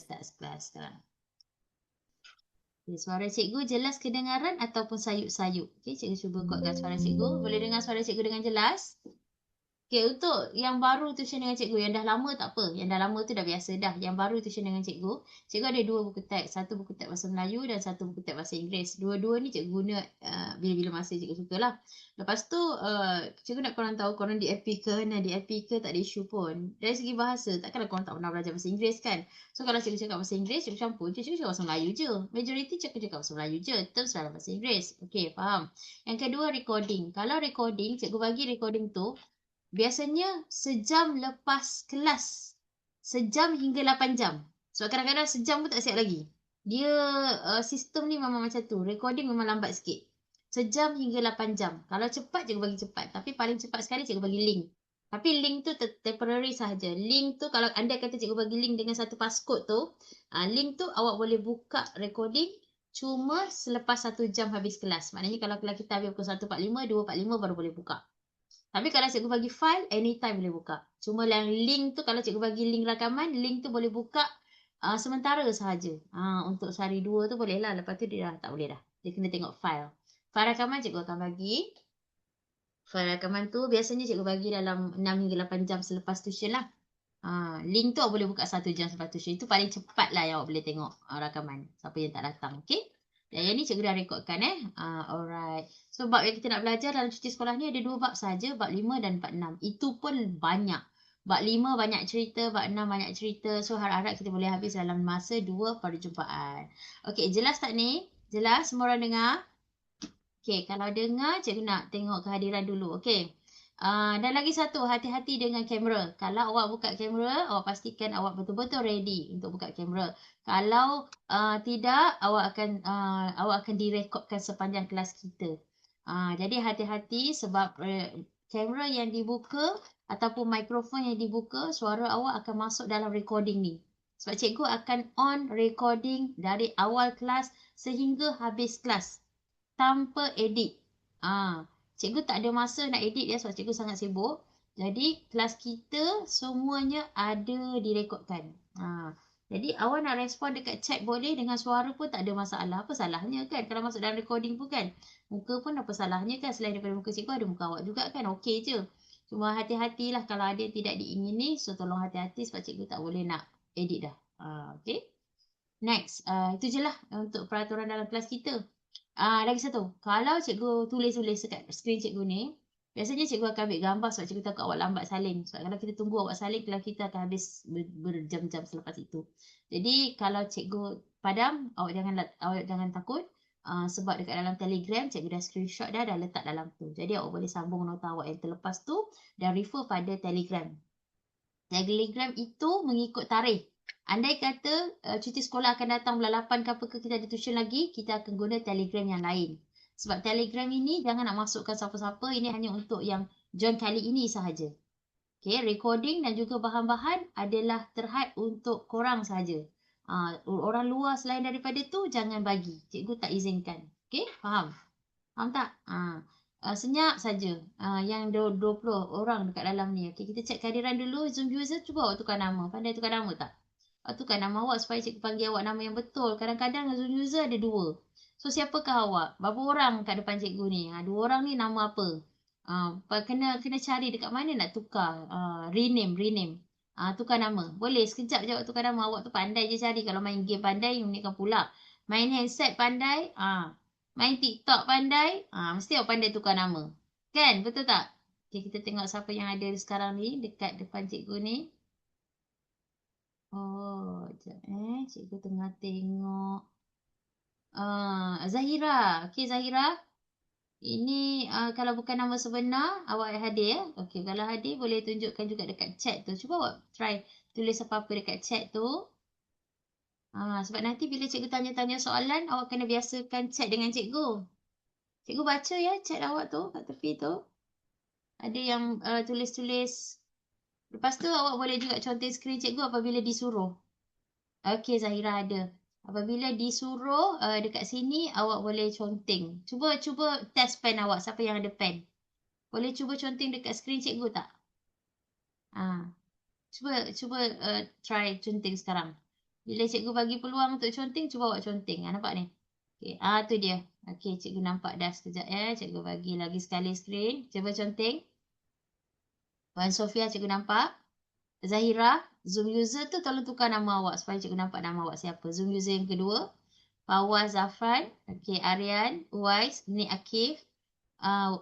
start kelas sekarang. Okay, suara cikgu jelas kedengaran ataupun sayup-sayup? Okay, cikgu cuba kuatkan suara cikgu. Boleh dengar suara cikgu dengan jelas? Okay, untuk yang baru tuition dengan cikgu, yang dah lama tak apa. Yang dah lama tu dah biasa dah. Yang baru tuition dengan cikgu, cikgu ada 2 buku teks. Satu buku teks bahasa Melayu dan satu buku teks bahasa Inggeris. Dua-dua ni cikgu guna bila-bila masa cikgu suka lah. Lepas tu, cikgu nak korang tahu, korang di FP ke, di FP ke tak ada isu pun. Dari segi bahasa, takkanlah korang tak pernah belajar bahasa Inggeris kan? So, kalau cikgu cakap bahasa Inggeris, cikgu campur je. Cikgu cakap bahasa Melayu je. Majority cikgu cakap bahasa Melayu je. Terus dalam bahasa Inggeris. Okay, faham? Yang kedua, recording. Kalau recording, cikgu bagi recording tu, biasanya sejam lepas kelas. Sejam hingga 8 jam. Sebab kadang-kadang sejam pun tak siap lagi. Dia sistem ni memang macam tu. Recording memang lambat sikit. Sejam hingga 8 jam. Kalau cepat, cikgu bagi cepat. Tapi paling cepat sekali cikgu bagi link. Tapi link tu temporary sahaja. Link tu kalau anda kata cikgu bagi link dengan satu passcode tu, link tu awak boleh buka recording cuma selepas 1 jam habis kelas. Maknanya kalau kelas kita habis pukul 1.45, 2.45 baru boleh buka. Tapi kalau cikgu bagi file, anytime boleh buka. Cuma yang link tu, kalau cikgu bagi link rakaman, link tu boleh buka sementara sahaja. Untuk sehari 2 tu boleh lah. Lepas tu dia dah tak boleh dah. Dia kena tengok file. File rakaman cikgu akan bagi. File rakaman tu biasanya cikgu bagi dalam 6 hingga 8 jam selepas tuition lah. Link tu awak boleh buka 1 jam selepas tuition. Itu paling cepat lah yang awak boleh tengok rakaman. Siapa yang tak datang. Okay? Dan yang ni cikgu dah rekodkan alright. So bab yang kita nak belajar dalam cuti sekolah ni ada 2 bab saja, bab 5 dan bab 6. Itu pun banyak. Bab 5 banyak cerita, bab 6 banyak cerita. So harap-harap kita boleh habis dalam masa 2 perjumpaan. Okey, jelas tak ni? Jelas? Semua orang dengar? Okey, kalau dengar cikgu nak tengok kehadiran dulu. Okey. Dan lagi satu, hati-hati dengan kamera. Kalau awak buka kamera, awak pastikan awak betul-betul ready untuk buka kamera. Kalau tidak, awak akan direkodkan sepanjang kelas kita. Jadi hati-hati sebab kamera yang dibuka ataupun mikrofon yang dibuka, suara awak akan masuk dalam recording ni. Sebab cikgu akan on recording dari awal kelas sehingga habis kelas tanpa edit. Cikgu tak ada masa nak edit dia sebab cikgu sangat sibuk. Jadi kelas kita semuanya ada direkodkan. Jadi awak nak respon dekat chat boleh, dengan suara pun tak ada masalah. Apa salahnya kan kalau masuk dalam recording pun kan. Muka pun apa salahnya kan, selain daripada muka cikgu ada muka awak juga kan. Okey je. Cuma hati-hatilah kalau ada yang tidak diingini. So tolong hati-hati sebab cikgu tak boleh nak edit dah. Okay. Next. Itu je lah untuk peraturan dalam kelas kita. Lagi satu, kalau cikgu tulis-tulis dekat skrin cikgu ni, biasanya cikgu akan ambil gambar sebab cikgu takut awak lambat salin. Sebab kalau kita tunggu awak salin, kelas kita akan habis berjam-jam selepas itu. Jadi kalau cikgu padam, awak jangan takut. Sebab dekat dalam Telegram, cikgu dah screenshot dah letak dalam tu. Jadi awak boleh sambung nota awak yang terlepas tu dan refer pada Telegram. Telegram itu mengikut tarikh. Andai kata cuti sekolah akan datang bulan 8 ke apa ke, kita ada tuition lagi, kita akan guna Telegram yang lain. Sebab Telegram ini jangan nak masukkan siapa-siapa, ini hanya untuk yang join kali ini sahaja. Okay, recording dan juga bahan-bahan adalah terhad untuk korang sahaja. Orang luar selain daripada tu jangan bagi. Cikgu tak izinkan. Okay, faham? Faham tak? Senyap saja. Yang 20 orang dekat dalam ni. Okay, kita check kehadiran dulu. Zoom user, cuba awak tukar nama. Pandai tukar nama tak? Tukar nama awak supaya cikgu panggil awak nama yang betul. Kadang-kadang Zoom user ada 2. So, siapakah awak? Berapa orang kat depan cikgu ni? 2 orang ni nama apa? Kena cari dekat mana nak tukar. Rename. Tukar nama. Boleh, sekejap je awak tukar nama. Awak tu pandai je cari. Kalau main game pandai, unikkan pula. Main handset pandai, main TikTok pandai, mesti awak pandai tukar nama. Kan? Betul tak? Okay, kita tengok siapa yang ada sekarang ni dekat depan cikgu ni. Oh, sekejap cikgu tengah tengok. Zahira. Okay, Zahira. Ini kalau bukan nama sebenar, awak hadir ya. Okay, kalau hadir boleh tunjukkan juga dekat chat tu. Cuba awak try tulis apa-apa dekat chat tu. Sebab nanti bila cikgu tanya-tanya soalan, awak kena biasakan chat dengan cikgu. Cikgu baca ya chat awak tu kat tepi tu. Ada yang tulis-tulis. Lepas tu awak boleh juga conteng skrin cikgu apabila disuruh. Okey, Zahira ada. Apabila disuruh dekat sini, awak boleh conteng. Cuba test pen awak. Siapa yang ada pen? Boleh cuba conteng dekat skrin cikgu tak? Cuba try conteng sekarang. Bila cikgu bagi peluang untuk conteng, cuba awak conteng. Nampak ni? Okay. Tu dia. Okay, cikgu nampak dah sekejap ya. Cikgu bagi lagi sekali skrin. Cuba conteng. Wan Sofia, cikgu nampak. Zahira, Zoom user tu tolong tukar nama awak supaya cikgu nampak nama awak siapa. Zoom user yang kedua. Fawaz Zafran. Okay, Aryan, Uwais, ni Akif.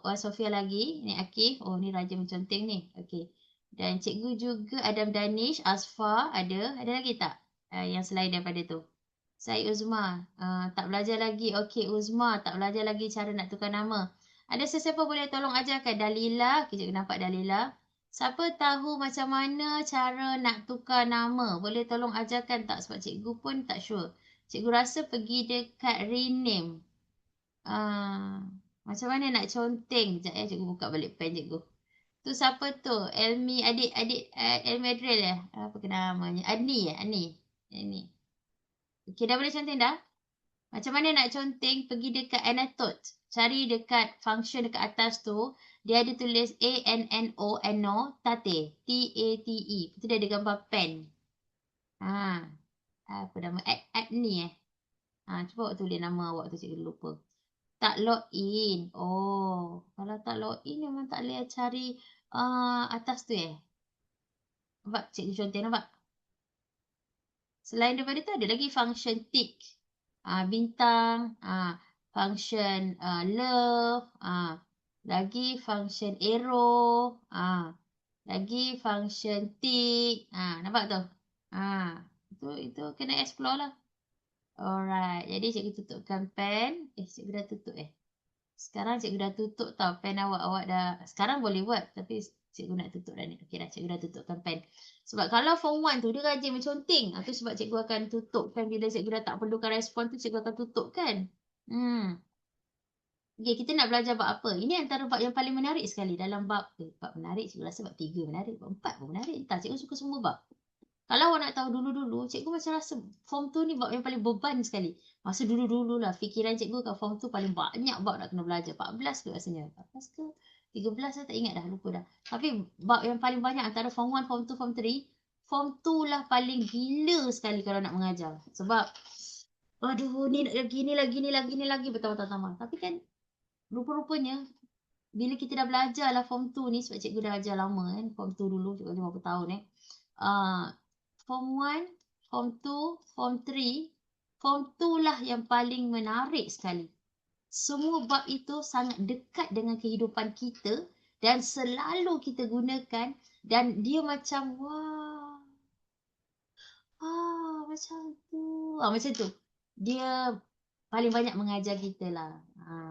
Wan Sofia lagi. Ni Akif. Oh, ni Raja menconteng ni. Okay. Dan cikgu juga Adam Danish, Asfar ada. Ada lagi tak? Yang selain daripada tu. Syed Uzma, tak belajar lagi. Okey, Uzma, tak belajar lagi cara nak tukar nama. Ada sesiapa boleh tolong ajarkan? Dalila, okay, cikgu nampak Dalila. Siapa tahu macam mana cara nak tukar nama? Boleh tolong ajarkan tak? Sebab cikgu pun tak sure. Cikgu rasa pergi dekat rename. Macam mana nak conteng? Sekejap cikgu buka balik pen cikgu. Tu siapa tu? Elmi, adik Elmi Adriel ya? Apa namanya? Ani. Ani. Okey, dah boleh conteng dah? Macam mana nak conteng? Pergi dekat annotate. Cari dekat function dekat atas tu. Dia ada tulis ANNO, tate. T-A-T-E. Itu dia ada gambar pen. Apa nama? Add ni cuba awak tulis nama awak tu, cikgu lupa. Tak login. Oh, kalau tak login memang tak boleh cari atas tu Nampak? Cikgu conteng nampak? Selain daripada tu ada lagi function tick. Bintang, function love, lagi function arrow, lagi function tick. Nampak tu? Itu kena explore lah. Alright, jadi cikgu tutupkan pen. Cikgu dah tutup Sekarang cikgu dah tutup tau pen awak dah. Sekarang boleh buat tapi cikgu nak tutup dah ni. Okey dah, cikgu dah tutupkan pen. Sebab kalau form 1 tu dia rajin menconteng. Itu sebab cikgu akan tutupkan bila cikgu dah tak perlukan respon tu, cikgu akan tutupkan. Okey, kita nak belajar bab apa? Ini antara bab yang paling menarik sekali dalam bab menarik. Cikgu rasa bab 3 menarik, bab 4 pun menarik. Entah, cikgu suka semua bab. Kalau awak nak tahu dulu-dulu, cikgu macam rasa form 2 ni bab yang paling beban sekali. Masa dulu-dulu lah, fikiran cikgu kat form 2 paling banyak bab nak kena belajar. 14 ke rasanya? 14 ke? 13 saya tak ingat dah, lupa dah. Tapi bab yang paling banyak antara form 1, form 2, form 3, form 2 lah paling gila sekali kalau nak mengajar. Sebab, aduh, ni lagi, bertambah-tambah. Tapi kan, rupa-rupanya, bila kita dah belajar lah form 2 ni, sebab cikgu dah ajar lama kan, form 2 dulu, cikgu 50 tahun Form 1, Form 2, Form 3, Form 2 lah yang paling menarik sekali. Semua bab itu sangat dekat dengan kehidupan kita dan selalu kita gunakan dan dia macam macam tu. Dia paling banyak mengajar kita lah.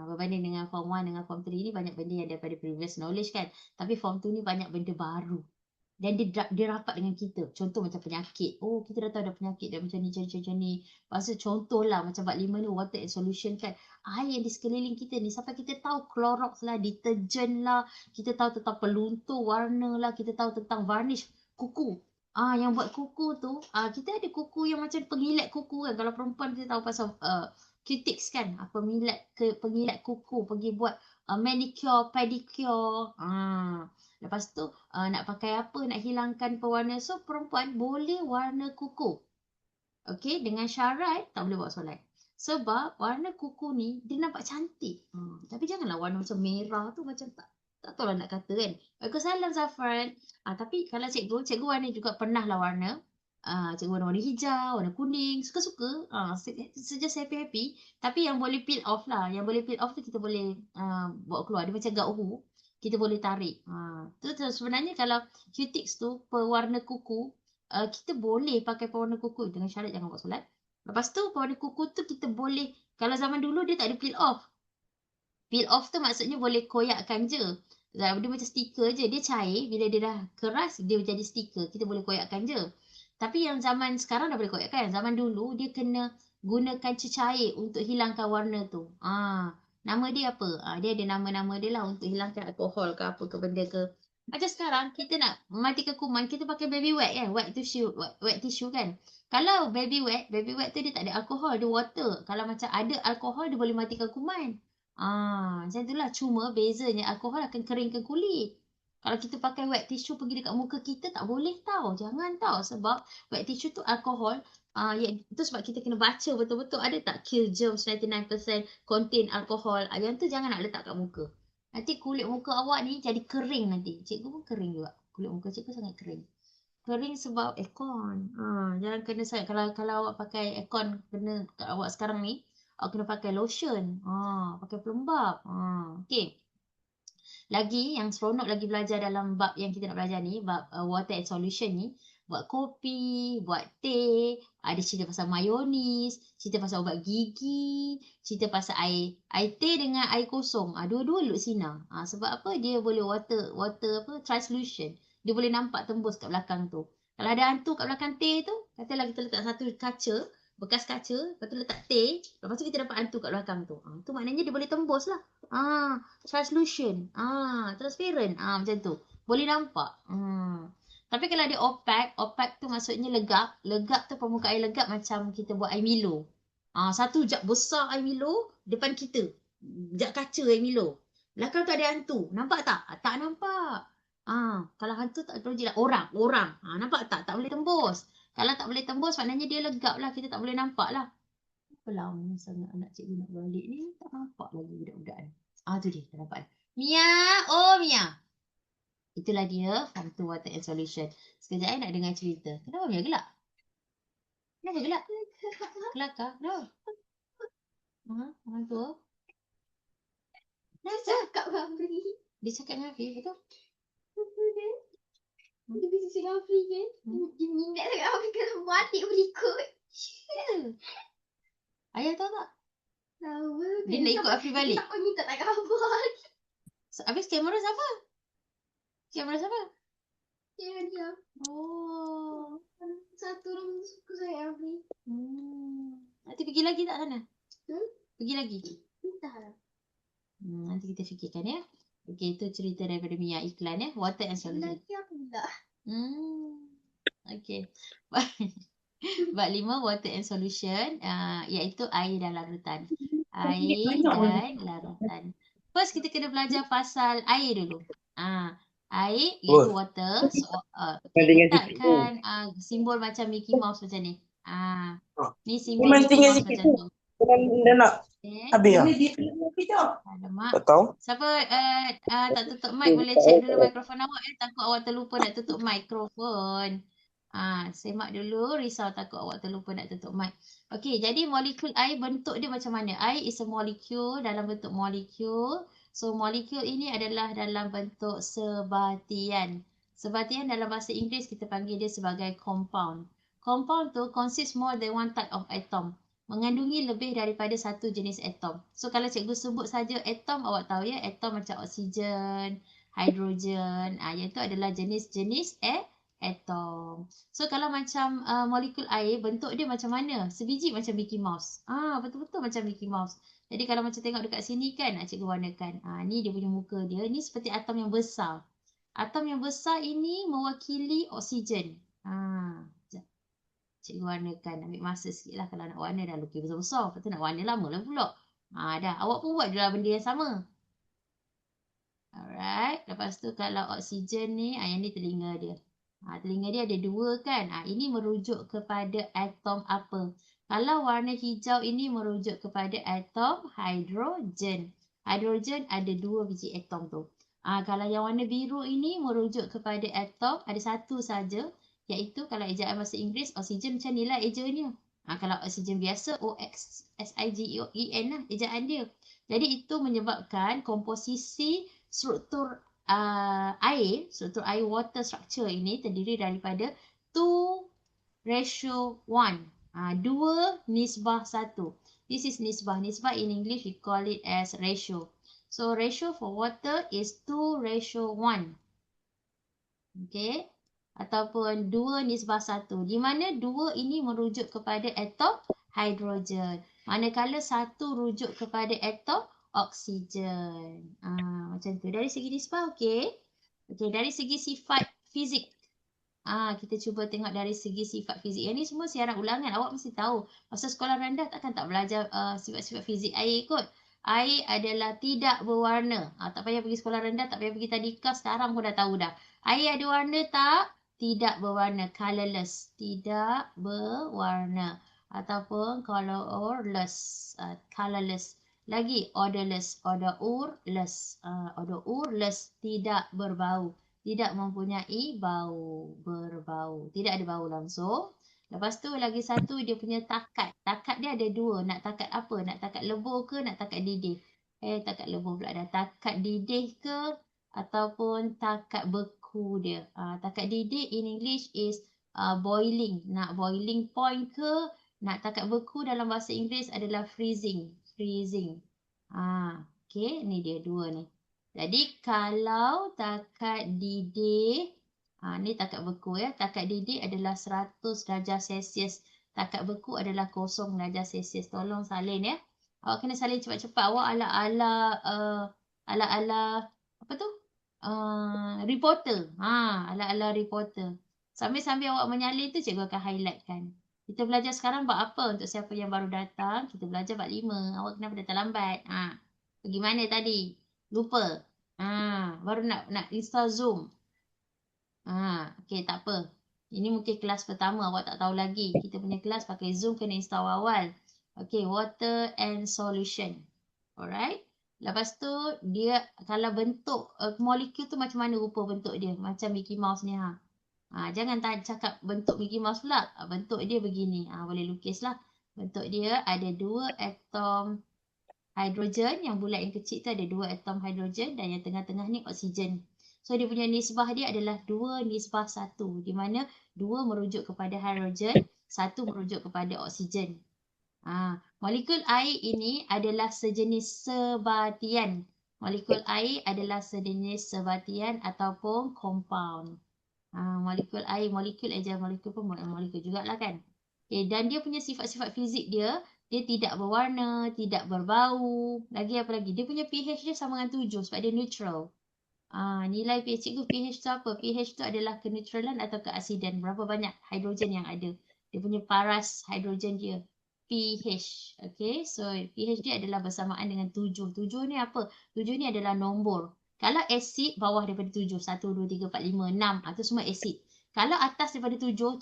Berbanding dengan Form 1 dengan Form 3 ni banyak benda yang daripada previous knowledge kan. Tapi Form 2 ni banyak benda baru. Dan dia rapat dengan kita. Contoh macam penyakit. Oh, kita dah tahu ada penyakit dia macam ni. Lepas tu contohlah macam bab 5 ni, water and solution kan. Air yang di sekeliling kita ni. Sampai kita tahu Clorox lah, deterjen lah. Kita tahu tentang peluntur warna lah. Kita tahu tentang varnish kuku. Yang buat kuku tu, kita ada kuku yang macam pengilat kuku kan. Kalau perempuan kita tahu pasal Q-tips kan. Pengilat kuku. Pergi buat manicure, pedicure. Lepas tu nak pakai apa, nak hilangkan pewarna. So perempuan boleh warna kuku. Okey, dengan syarat tak boleh buat solat. Sebab warna kuku ni dia nampak cantik. Tapi janganlah warna macam merah tu macam tak tahu lah nak kata kan. Waalaikumsalam Zafran. Tapi kalau cikgu warna juga pernah lah warna. Cikgu warna hijau, warna kuning, suka-suka. Just happy-happy. Tapi yang boleh peel off lah. Yang boleh peel off tu kita boleh bawa keluar. Dia macam gauhu. Kita boleh tarik. Tu sebenarnya kalau Q-tips tu pewarna kuku, kita boleh pakai pewarna kuku dengan syarat jangan buat solat. Lepas tu pewarna kuku tu kita boleh, kalau zaman dulu dia tak ada peel off. Peel off tu maksudnya boleh koyakkan je. Dia macam stiker je. Dia cair. Bila dia dah keras, dia jadi stiker. Kita boleh koyakkan je. Tapi yang zaman sekarang dah boleh koyakkan. Zaman dulu dia kena gunakan cecair untuk hilangkan warna tu. Nama dia apa? Dia ada nama-nama dia lah untuk hilangkan alkohol ke apa ke benda ke. Macam sekarang, kita nak mematikan kuman, kita pakai baby wet kan? Wet tissue kan? Kalau baby wet tu dia tak ada alkohol, dia water. Kalau macam ada alkohol, dia boleh matikan kuman. Macam itulah. Cuma bezanya alkohol akan keringkan kulit. Kalau kita pakai wet tissue pergi dekat muka kita, tak boleh tau. Jangan tau. Sebab wet tissue tu alkohol. Itu sebab kita kena baca betul-betul ada tak kill germs 99% contain alkohol. Yang tu jangan nak letak kat muka. Nanti kulit muka awak ni jadi kering nanti. Cikgu pun kering juga. Kulit muka cikgu sangat kering. Kering sebab aircon. Jangan kena sangat. Kalau awak pakai aircon kena kat awak sekarang ni, awak kena pakai lotion. Pakai pelembab. Okay. Lagi yang seronok lagi belajar dalam bab yang kita nak belajar ni, bab water and solution ni, buat kopi, buat teh, ada cerita pasal mayonis, cerita pasal ubat gigi, cerita pasal air teh dengan air kosong. Dua-dua Luk Sina. Sebab apa? Dia boleh water translution. Dia boleh nampak tembus kat belakang tu. Kalau ada hantu kat belakang teh tu, katalah kita letak satu kaca, bekas kaca, lepas tu letak teh, lepas tu kita dapat hantu kat belakang tu. Tu maknanya dia boleh tembus lah. Translution. Transparent. Macam tu. Boleh nampak. Tapi kalau dia opaque tu maksudnya legap. Legap tu permukaan air legap macam kita buat air Milo. Satu jug besar air Milo depan kita. Jug kaca air Milo. Belakang tu ada hantu. Nampak tak? Tak nampak. Kalau hantu tak perlu jelas. Orang. Nampak tak? Tak boleh tembus. Kalau tak boleh tembus maknanya dia legap lah. Kita tak boleh nampak lah. Lama sangat anak cikgu nak balik ni. Tak nampak lagi budak-budak ni. Tu dia. Dah nampak. Mia. Mia. Itulah dia form 2 water and solution. Sekejap nak dengar cerita. Kenapa Mia gelak? Kenapa gelak? Kelakar? Kenapa? Orang tua? Dia cakap dengan Afri. Dia cakap dengan Afri, betul? Dia bisa cakap Afri kan? Dia minat sangat Afri kena batik berikut. Ayah tahu tak? Tahu. Dia nak ikut Afri balik. Tak minta tak khabar. Habis kamera siapa? Kamera siapa? Dia. Satu orang suka saya Afri. Nanti pergi lagi tak sana? Pergi lagi? Entahlah. Nanti kita fikirkan ya. Okey, itu cerita daripada Mia iklan ya. Water and solution. Lagi aku tak. Okey. Bab 5 water and solution iaitu air dan larutan. Air dan larutan. First kita kena belajar pasal air dulu. Air iaitu water. So, letakkan simbol macam Mickey Mouse macam ni. Ni simbol Mickey Mouse macam tu. Dia nak habis lah. Alamak. Tak tahu. Siapa tak tutup mic boleh check dulu mikrofon awak takut awak terlupa nak tutup mikrofon. Semak dulu, risau takut awak terlupa nak tutup mic. Okey, jadi molekul air bentuk dia macam mana? Air is a molecule dalam bentuk molekul. So molekul ini adalah dalam bentuk sebatian. Sebatian dalam bahasa Inggeris kita panggil dia sebagai compound. Compound tu consists more than one type of atom. Mengandungi lebih daripada satu jenis atom. So kalau cikgu sebut saja atom, awak tahu ya, atom macam oksigen, hidrogen, yang itu adalah jenis-jenis atom. So kalau macam molekul air, bentuk dia macam mana? Sebiji macam Mickey Mouse. Betul-betul macam Mickey Mouse. Jadi kalau macam tengok dekat sini kan, cikgu warnakan. Ni dia punya muka dia. Ni seperti atom yang besar. Atom yang besar ini mewakili oksigen. Cikgu warnakan. Ambil masa sikit lah kalau nak warna dah lukis besar-besar. Lepas tu nak warna lama lah pula. Dah. Awak pun buat je lah benda yang sama. Alright. Lepas tu kalau oksigen ni, yang ni telinga dia. Telinga dia ada dua kan. Ini merujuk kepada atom apa? Kalau warna hijau ini merujuk kepada atom hidrogen. Hidrogen ada dua biji atom tu. Kalau yang warna biru ini merujuk kepada atom ada satu saja. Iaitu kalau ejaan bahasa Inggeris, oksigen macam ni lah ejaannya. Kalau oksigen biasa, OXSIGEN lah ejaan dia. Jadi itu menyebabkan komposisi struktur air water structure ini terdiri daripada 2:1. 2:1. This is nisbah. Nisbah in English we call it as ratio. So ratio for water is 2:1. Okay. Ataupun 2:1. Di mana 2 ini merujuk kepada atom hidrogen. Manakala 1 rujuk kepada atom oksigen. Macam tu. Dari segi nisbah, okey. Okey, dari segi sifat fizik. Kita cuba tengok dari segi sifat fizik. Yang ni semua siaran ulangan. Awak mesti tahu. Masa sekolah rendah takkan tak belajar sifat-sifat fizik air kot. Air adalah tidak berwarna. Tak payah pergi sekolah rendah, tak payah pergi tadika, sekarang pun dah tahu dah. Air ada warna tak? Tidak berwarna. Colorless. Tidak berwarna. Ataupun colorless. Colorless. Lagi odorless. Odorless. Odorless. Tidak berbau. Tidak mempunyai bau. Berbau. Tidak ada bau langsung. Lepas tu lagi satu dia punya takat. Takat dia ada dua. Nak takat apa? Nak takat lebur ke nak takat didih? Takat lebur pula dah. Takat didih ke ataupun takat beku dia. Takat didih in English is boiling. Nak boiling point ke? Nak takat beku dalam bahasa Inggeris adalah freezing. Freezing. Okay, ni dia dua ni. Jadi kalau takat didih, ni takat beku ya. Takat didih adalah 100 darjah Celsius. Takat beku adalah 0 darjah Celsius. Tolong salin ya. Awak kena salin cepat-cepat. Awak ala-ala apa tu? Reporter. Ala-ala reporter. Sambil-sambil awak menyalin tu cikgu akan highlightkan. Kita belajar sekarang bab apa untuk siapa yang baru datang? Kita belajar bab 5. Awak kenapa datang lambat? Pergi mana tadi? Lupa. Baru nak install Zoom. Okay, tak apa. Ini mungkin kelas pertama, awak tak tahu lagi. Kita punya kelas pakai Zoom kena install awal. Okay, water and solution. Alright. Lepas tu, dia kalau bentuk molekul tu macam mana rupa bentuk dia? Macam Mickey Mouse ni. Jangan cakap bentuk Mickey Mouse pula. Bentuk dia begini. Boleh lukis lah. Bentuk dia ada 2 atom hidrogen. Yang bulat yang kecil tu ada 2 atom hidrogen. Dan yang tengah-tengah ni oksigen. So, dia punya nisbah dia adalah 2 nisbah 1. Di mana 2 merujuk kepada hidrogen, 1 merujuk kepada oksigen. Molekul air ini adalah sejenis sebatian. Molekul air adalah sejenis sebatian ataupun compound. Molekul air, molekul aja, molekul pun molekul jugalah kan. Okay, dan dia punya sifat-sifat fizik dia tidak berwarna, tidak berbau. Lagi apa lagi? Dia punya pH dia sama dengan 7 sebab dia neutral. Nilai pH cikgu, pH tu apa? pH tu adalah keneutralan atau keasidan. Berapa banyak hidrogen yang ada. Dia punya paras hidrogen dia. pH. Okay. So pH dia adalah bersamaan dengan 7. 7 ni apa? 7 ni adalah nombor. Kalau asid bawah daripada 7. 1, 2, 3, 4, 5, 6. Itu semua asid. Kalau atas daripada 7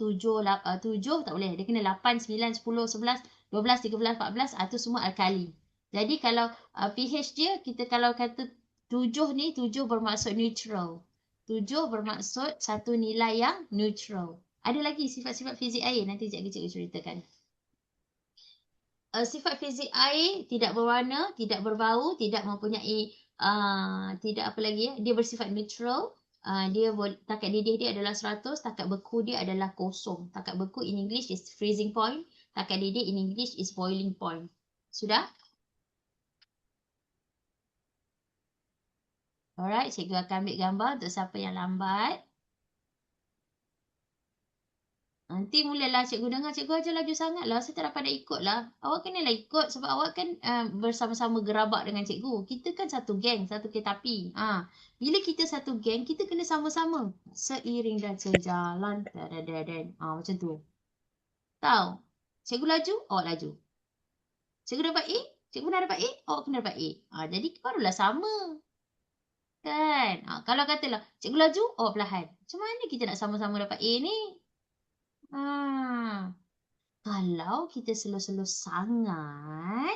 tak boleh. Dia kena 8, 9, 10, 11, 12, 13, 14. Itu semua alkali. Jadi kalau pH dia, kita kalau kata 7 ni, 7 bermaksud neutral. 7 bermaksud satu nilai yang neutral. Ada lagi sifat-sifat fizik air. Nanti cikgu ceritakan. Sifat fizik air tidak berwarna, tidak berbau, tidak mempunyai, tidak apa lagi ya. Dia bersifat neutral. Takat didih dia adalah 100, takat beku dia adalah 0. Takat beku in English is freezing point. Takat didih in English is boiling point. Sudah? Alright, cikgu akan ambil gambar untuk siapa yang lambat. Nanti mulalah cikgu dengar cikgu ajar laju sangat lah. Saya tak dapat nak ikut lah. Awak kenalah ikut sebab awak kan bersama-sama gerabak dengan cikgu. Kita kan satu geng, satu kereta api. Bila kita satu geng, kita kena sama-sama. Seiring dan sejalan. Macam tu. Tahu? Cikgu laju, awak laju. Cikgu dapat A, cikgu nak dapat A, awak kena dapat A. Jadi barulah sama. Kan? Kalau katalah, cikgu laju, awak perlahan. Macam mana kita nak sama-sama dapat A ni? Kalau kita slow-slow sangat,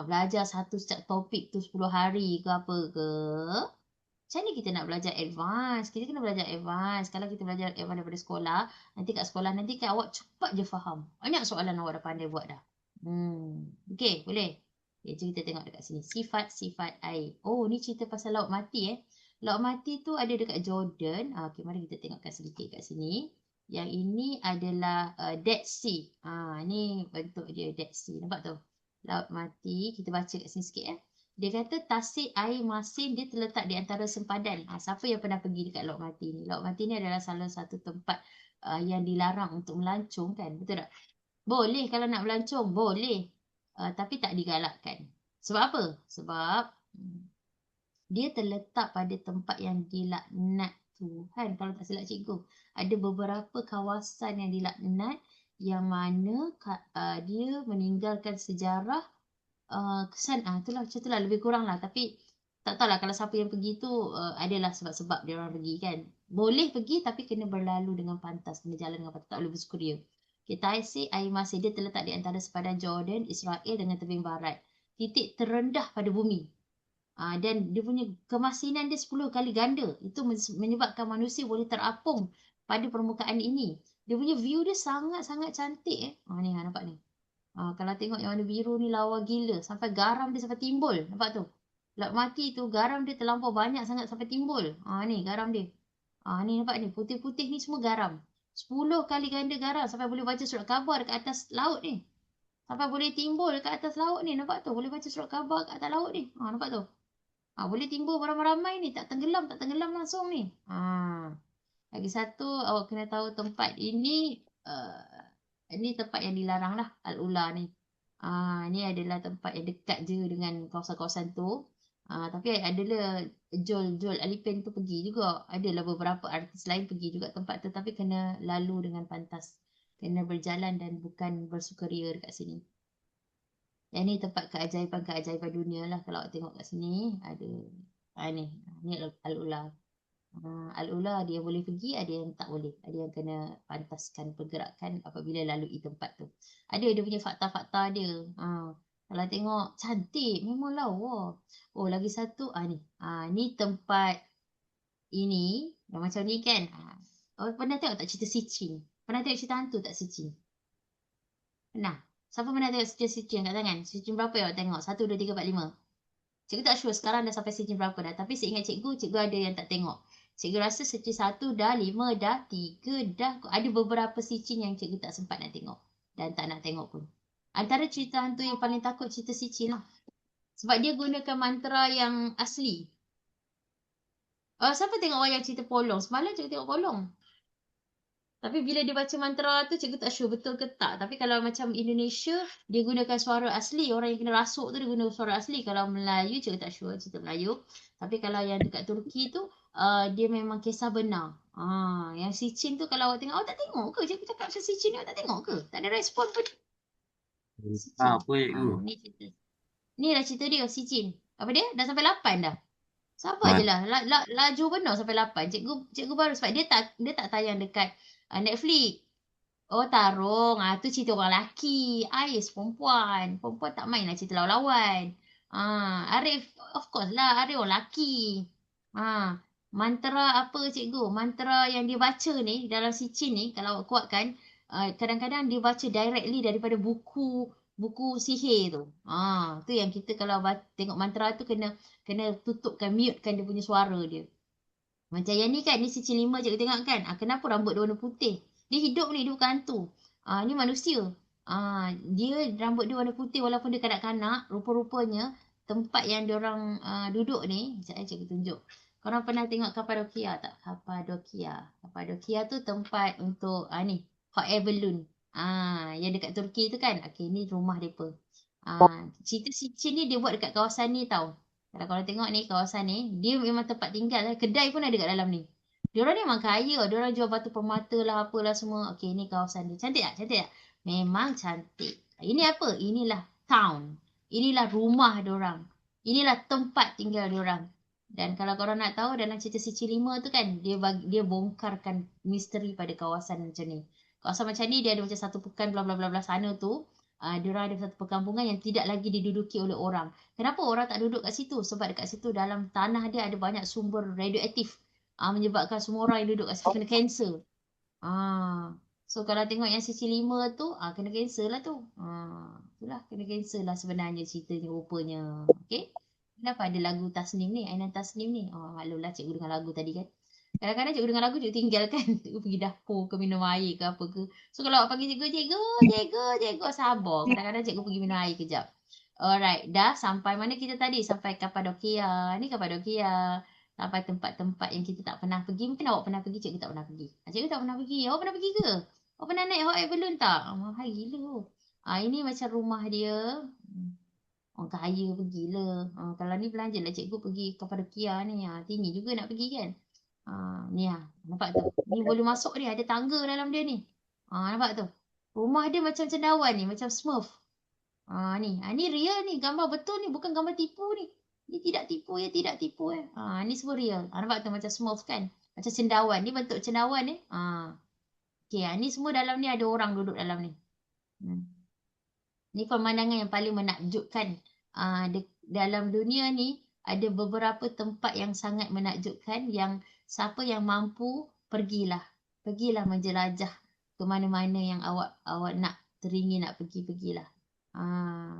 belajar satu topik tu 10 hari ke apa ke, macam ni kita nak belajar advance? Kita kena belajar advance. Kalau kita belajar advance daripada sekolah, nanti kat sekolah nanti kan awak cepat je faham. Banyak soalan awak dah pandai buat dah. Okey, boleh? Okay, jom kita tengok dekat sini. Sifat-sifat air. Oh, ni cerita pasal laut mati Laut mati tu ada dekat Jordan. Okey, mari kita tengokkan sedikit kat sini. Yang ini adalah Dead Sea. Ni bentuk dia Dead Sea. Nampak tu? Laut mati. Kita baca kat sini sikit Dia kata tasik air masin dia terletak di antara sempadan. Siapa yang pernah pergi dekat Laut Mati ni? Laut Mati ni adalah salah satu tempat yang dilarang untuk melancong kan? Betul tak? Boleh kalau nak melancong. Boleh. Tapi tak digalakkan. Sebab apa? Sebab dia terletak pada tempat yang dilaknat Tuhan. Kalau tak silap cikgu. Ada beberapa kawasan yang dilaknat yang mana dia meninggalkan sejarah kesan itulah macam itulah lebih kurang lah. Tapi tak tahulah kalau siapa yang pergi tu adalah sebab-sebab dia orang pergi kan. Boleh pergi tapi kena berlalu dengan pantas, kena jalan dengan pantas, tak boleh bersukuria. Kita air Masih dia terletak di antara sepadan Jordan, Israel dengan tebing barat. Titik terendah pada bumi. Dan dia punya kemasinan dia 10 kali ganda. Itu menyebabkan manusia boleh terapung pada permukaan ini. Dia punya view dia sangat-sangat cantik. Ni nampak ni. Kalau tengok yang warna biru ni lawa gila. Sampai garam dia sampai timbul. Nampak tu? Laut mati tu garam dia terlampau banyak sangat sampai timbul. Ni garam dia. Ni nampak ni. Putih-putih ni semua garam. 10 kali ganda garam sampai boleh baca surat khabar kat atas laut ni. Sampai boleh timbul kat atas laut ni. Nampak tu? Boleh baca surat khabar kat atas laut ni. Nampak tu? Boleh timbul beramai-ramai ni. Tak tenggelam langsung ni. Lagi satu, awak kena tahu tempat ini. Ini tempat yang dilarang lah. Al-Ula ni. Ni adalah tempat yang dekat je dengan kawasan-kawasan tu. Tapi adalah Joel Alipin tu pergi juga. Adalah beberapa artis lain pergi juga tempat tu. Tapi kena lalu dengan pantas. Kena berjalan dan bukan bersukaria dekat sini. Yang ni tempat keajaiban dunia lah. Kalau awak tengok kat sini, ada ni Al-Ula. Al-Ula dia boleh pergi, ada yang tak boleh. Ada yang kena pantaskan pergerakan apabila lalui tempat tu. Ada dia punya fakta-fakta dia. Kalau tengok cantik, memang lawa. Lagi satu, ni tempat ini, yang macam ni kan. Pernah tengok tak cerita Sicin? Pernah tengok cerita hantu tak Sicin? Pernah? Siapa pernah tengok Sicin kat tangan? Sicin berapa yang awak tengok? 1, 2, 3, 4, 5. Cikgu tak sure sekarang dah sampai Sicin berapa dah. Tapi seingat cikgu ada yang tak tengok. Cikgu rasa Sicin 1 dah, 5 dah, 3 dah. Ada beberapa Sicin yang cikgu tak sempat nak tengok. Dan tak nak tengok pun. Antara cerita hantu yang paling takut cerita Sicin lah. Sebab dia gunakan mantra yang asli. Siapa tengok wayang cerita Polong? Semalam cikgu tengok Polong. Tapi bila dia baca mantra tu, cikgu tak sure betul ke tak. Tapi kalau macam Indonesia, dia gunakan suara asli. Orang yang kena rasuk tu, dia guna suara asli. Kalau Melayu, cikgu tak sure cerita Melayu. Tapi kalau yang dekat Turki tu, dia memang kisah benar. Yang Sicin tu, kalau awak tengok, awak tak tengok ke? Cikgu cakap pasal Sicin ni, awak tak tengok ke? Tak ada respon pun. Apa cikgu? Ni cerita. Ni lah cerita dia, Sicin. Apa dia? Dah sampai 8 dah. Sabar je lah. Laju benar sampai 8. Cikgu baru sebab dia tak tayang dekat Netflix. Tarung. Tu cerita orang lelaki. Ais perempuan. Perempuan tak main lah cerita lawan-lawan. Arif, of course lah. Arif orang lelaki. Mantra apa cikgu? Mantra yang dia baca ni, dalam Sicin ni, kalau awak kuatkan, kadang-kadang dia baca directly daripada buku sihir tu. Tu yang kita kalau tengok mantra tu kena tutupkan, mutekan dia punya suara dia. Macam yang ni kan, ni Sicin 5 cikgu tengok kan. Kenapa rambut dia warna putih? Dia hidup ni, dia bukan hantu. Ni manusia. Dia rambut dia warna putih walaupun dia kanak-kanak. Rupa-rupanya tempat yang diorang duduk ni, sekejap cikgu tunjuk. Korang pernah tengok Kapadokia tak? Kapadokia tu tempat untuk ni, hot air balloon. Yang dekat Turki tu kan. Okay, ni rumah mereka. Cerita Sicin ni dia buat dekat kawasan ni tau. Kalau korang tengok ni, kawasan ni, dia memang tempat tinggal. Kedai pun ada kat dalam ni. Diorang ni memang kaya. Diorang jual batu permata lah, apalah semua. Okay, ni kawasan dia. Cantik tak? Cantik tak? Memang cantik. Ini apa? Inilah town. Inilah rumah diorang. Inilah tempat tinggal diorang. Dan kalau korang nak tahu, dalam cerita Sicin 5 tu kan, dia bongkarkan misteri pada kawasan macam ni. Kawasan macam ni, dia ada macam satu pekan bla bla bla bla sana tu. Diorang ada satu perkampungan yang tidak lagi diduduki oleh orang. Kenapa orang tak duduk kat situ? Sebab dekat situ dalam tanah dia ada banyak sumber radioaktif. Menyebabkan semua orang yang duduk kat situ kena kanser. So kalau tengok yang Sicin 5 tu, kena kanser lah tu. Itulah, kena kanser lah sebenarnya ceritanya rupanya. Okay? Kenapa ada lagu Tasnim ni? Ainan Tasnim ni? Maklumlah cikgu dengar lagu tadi kan. Kadang-kadang cikgu dengar lagu, cikgu tinggalkan. Cikgu pergi dapur ke minum air ke apa ke. So kalau awak panggil cikgu, sabar. Kadang-kadang cikgu pergi minum air kejap. Alright, dah sampai mana kita tadi? Sampai Kapadokia. Ni Kapadokia. Sampai tempat-tempat yang kita tak pernah pergi. Mungkin awak pernah pergi, cikgu tak pernah pergi. Cikgu tak pernah pergi. Awak pernah pergi ke? Awak pernah naik hot air balloon tak? Mahal gila. Ini macam rumah dia. Orang kaya pergilah. Kalau ni belanja lah cikgu pergi Kapadokia ni. Tinggi juga nak pergi kan. Ni nampak tu. Ni boleh masuk ni. Ada tangga dalam dia ni. Nampak tu. Rumah dia macam cendawan ni. Macam Smurf. Ni real ni. Gambar betul ni. Bukan gambar tipu ni. Ni tidak tipu ya. Tidak tipu ya. Ni semua real. Nampak tu macam smurf kan. Macam cendawan. Ni bentuk cendawan ni. Okay. Ni semua dalam ni ada orang duduk dalam ni. Ni pemandangan yang paling menakjubkan. Dalam dunia ni ada beberapa tempat yang sangat menakjubkan yang siapa yang mampu pergilah menjelajah ke mana-mana yang awak nak teringin nak pergilah.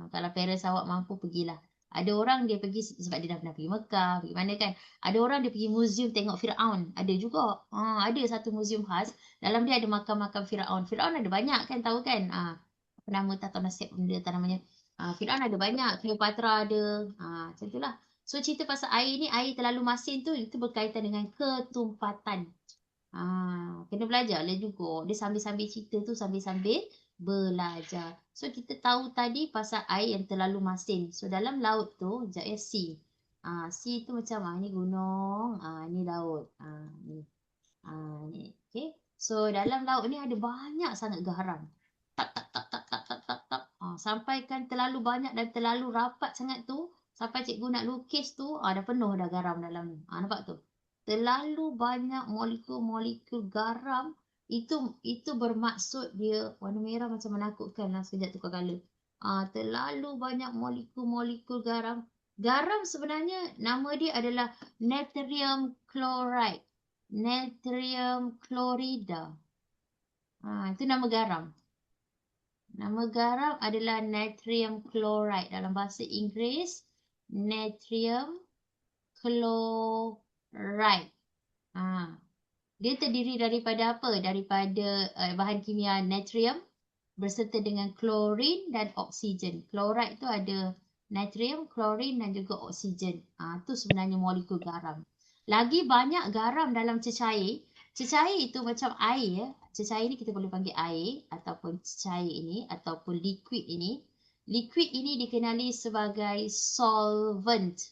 Kalau parents awak mampu pergilah. Ada orang dia pergi sebab dia dah pernah pergi Mekah, pergi mana kan. Ada orang dia pergi muzium tengok Firaun. Ada juga. Ada satu muzium khas. Dalam dia ada makam-makam Firaun. Firaun ada banyak kan, tahu kan. Apa nama, tak tahu nasihat benda tak namanya. Firaun ada banyak. Cleopatra ada. Macam itulah. So cerita pasal air ni, air terlalu masin tu, itu berkaitan dengan ketumpatan. Kena belajar lah juga. Dia sambil-sambil cerita tu, sambil-sambil belajar. So kita tahu tadi pasal air yang terlalu masin. So dalam laut tu, sekejap ya, sea. Sea tu macam, ni gunung, ni laut. Ni. Okay. So dalam laut ni ada banyak sangat garam. Tak. Sampai kan terlalu banyak dan terlalu rapat sangat tu. Sampai cikgu nak lukis tu, dah penuh dah garam dalam ni. Nampak tu? Terlalu banyak molekul-molekul garam. Itu bermaksud dia warna merah macam menakutkan lah, sekejap tukar colour. Terlalu banyak molekul-molekul garam. Garam sebenarnya nama dia adalah natrium chloride. Natrium chlorida. Itu nama garam. Nama garam adalah natrium chloride. Dalam bahasa Inggeris, natrium chloride. Dia terdiri daripada apa? Daripada bahan kimia natrium berserta dengan klorin dan oksigen. Chloride tu ada natrium, klorin dan juga oksigen. Tu sebenarnya molekul garam. Lagi banyak garam dalam cecair. Cecair itu macam air. Cecair ni kita boleh panggil air ataupun cecair ini ataupun liquid ini. Liquid ini dikenali sebagai solvent.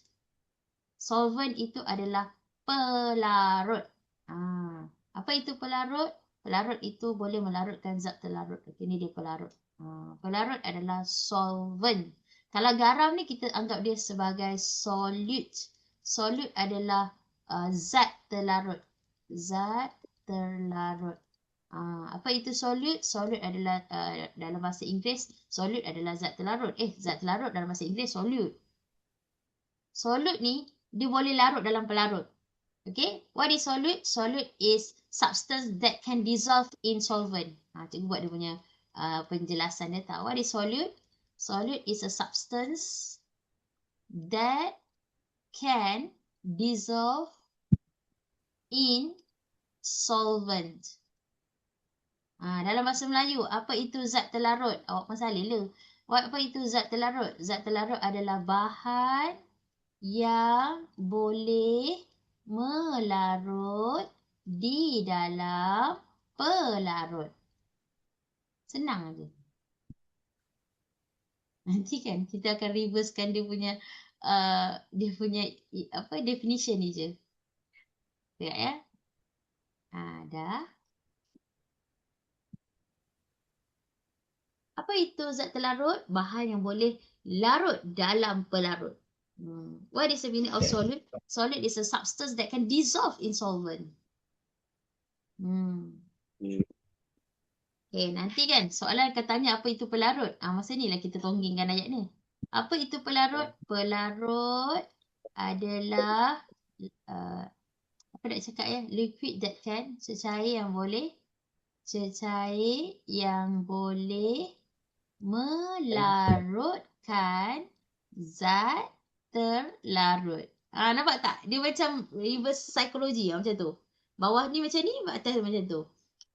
Solvent itu adalah pelarut. Apa itu pelarut? Pelarut itu boleh melarutkan zat terlarut. Ini dia pelarut. Pelarut adalah solvent. Kalau garam ni kita anggap dia sebagai solute. Solute adalah zat terlarut. Zat terlarut. Apa itu solute? Solute adalah dalam bahasa Inggeris, solute adalah zat terlarut. Zat terlarut dalam bahasa Inggeris solute. Solute ni dia boleh larut dalam pelarut. Okay, what is solute? Solute is substance that can dissolve in solvent. Cikgu buat dia punya penjelasan dia tak. What is solute? Solute is a substance that can dissolve in solvent. Dalam bahasa Melayu, apa itu zat terlarut? Awak pun salin le. Apa itu zat terlarut? Zat terlarut adalah bahan yang boleh melarut di dalam pelarut. Senang aja. Nanti kan kita akan reversekan dia punya definition ni je. Tengok ya. Dah. Apa itu zat terlarut? Bahan yang boleh larut dalam pelarut. What is the meaning of solute? Solute is a substance that can dissolve in solvent. Okay, nanti kan soalan akan tanya apa itu pelarut. Masa ni lah kita tonggingkan ayat ni. Apa itu pelarut? Pelarut adalah apa nak cakap ya? Liquid that can, cecair yang boleh melarutkan zat terlarut. Nampak tak? Dia macam reverse psychology macam tu. Bawah ni macam ni, atas macam tu.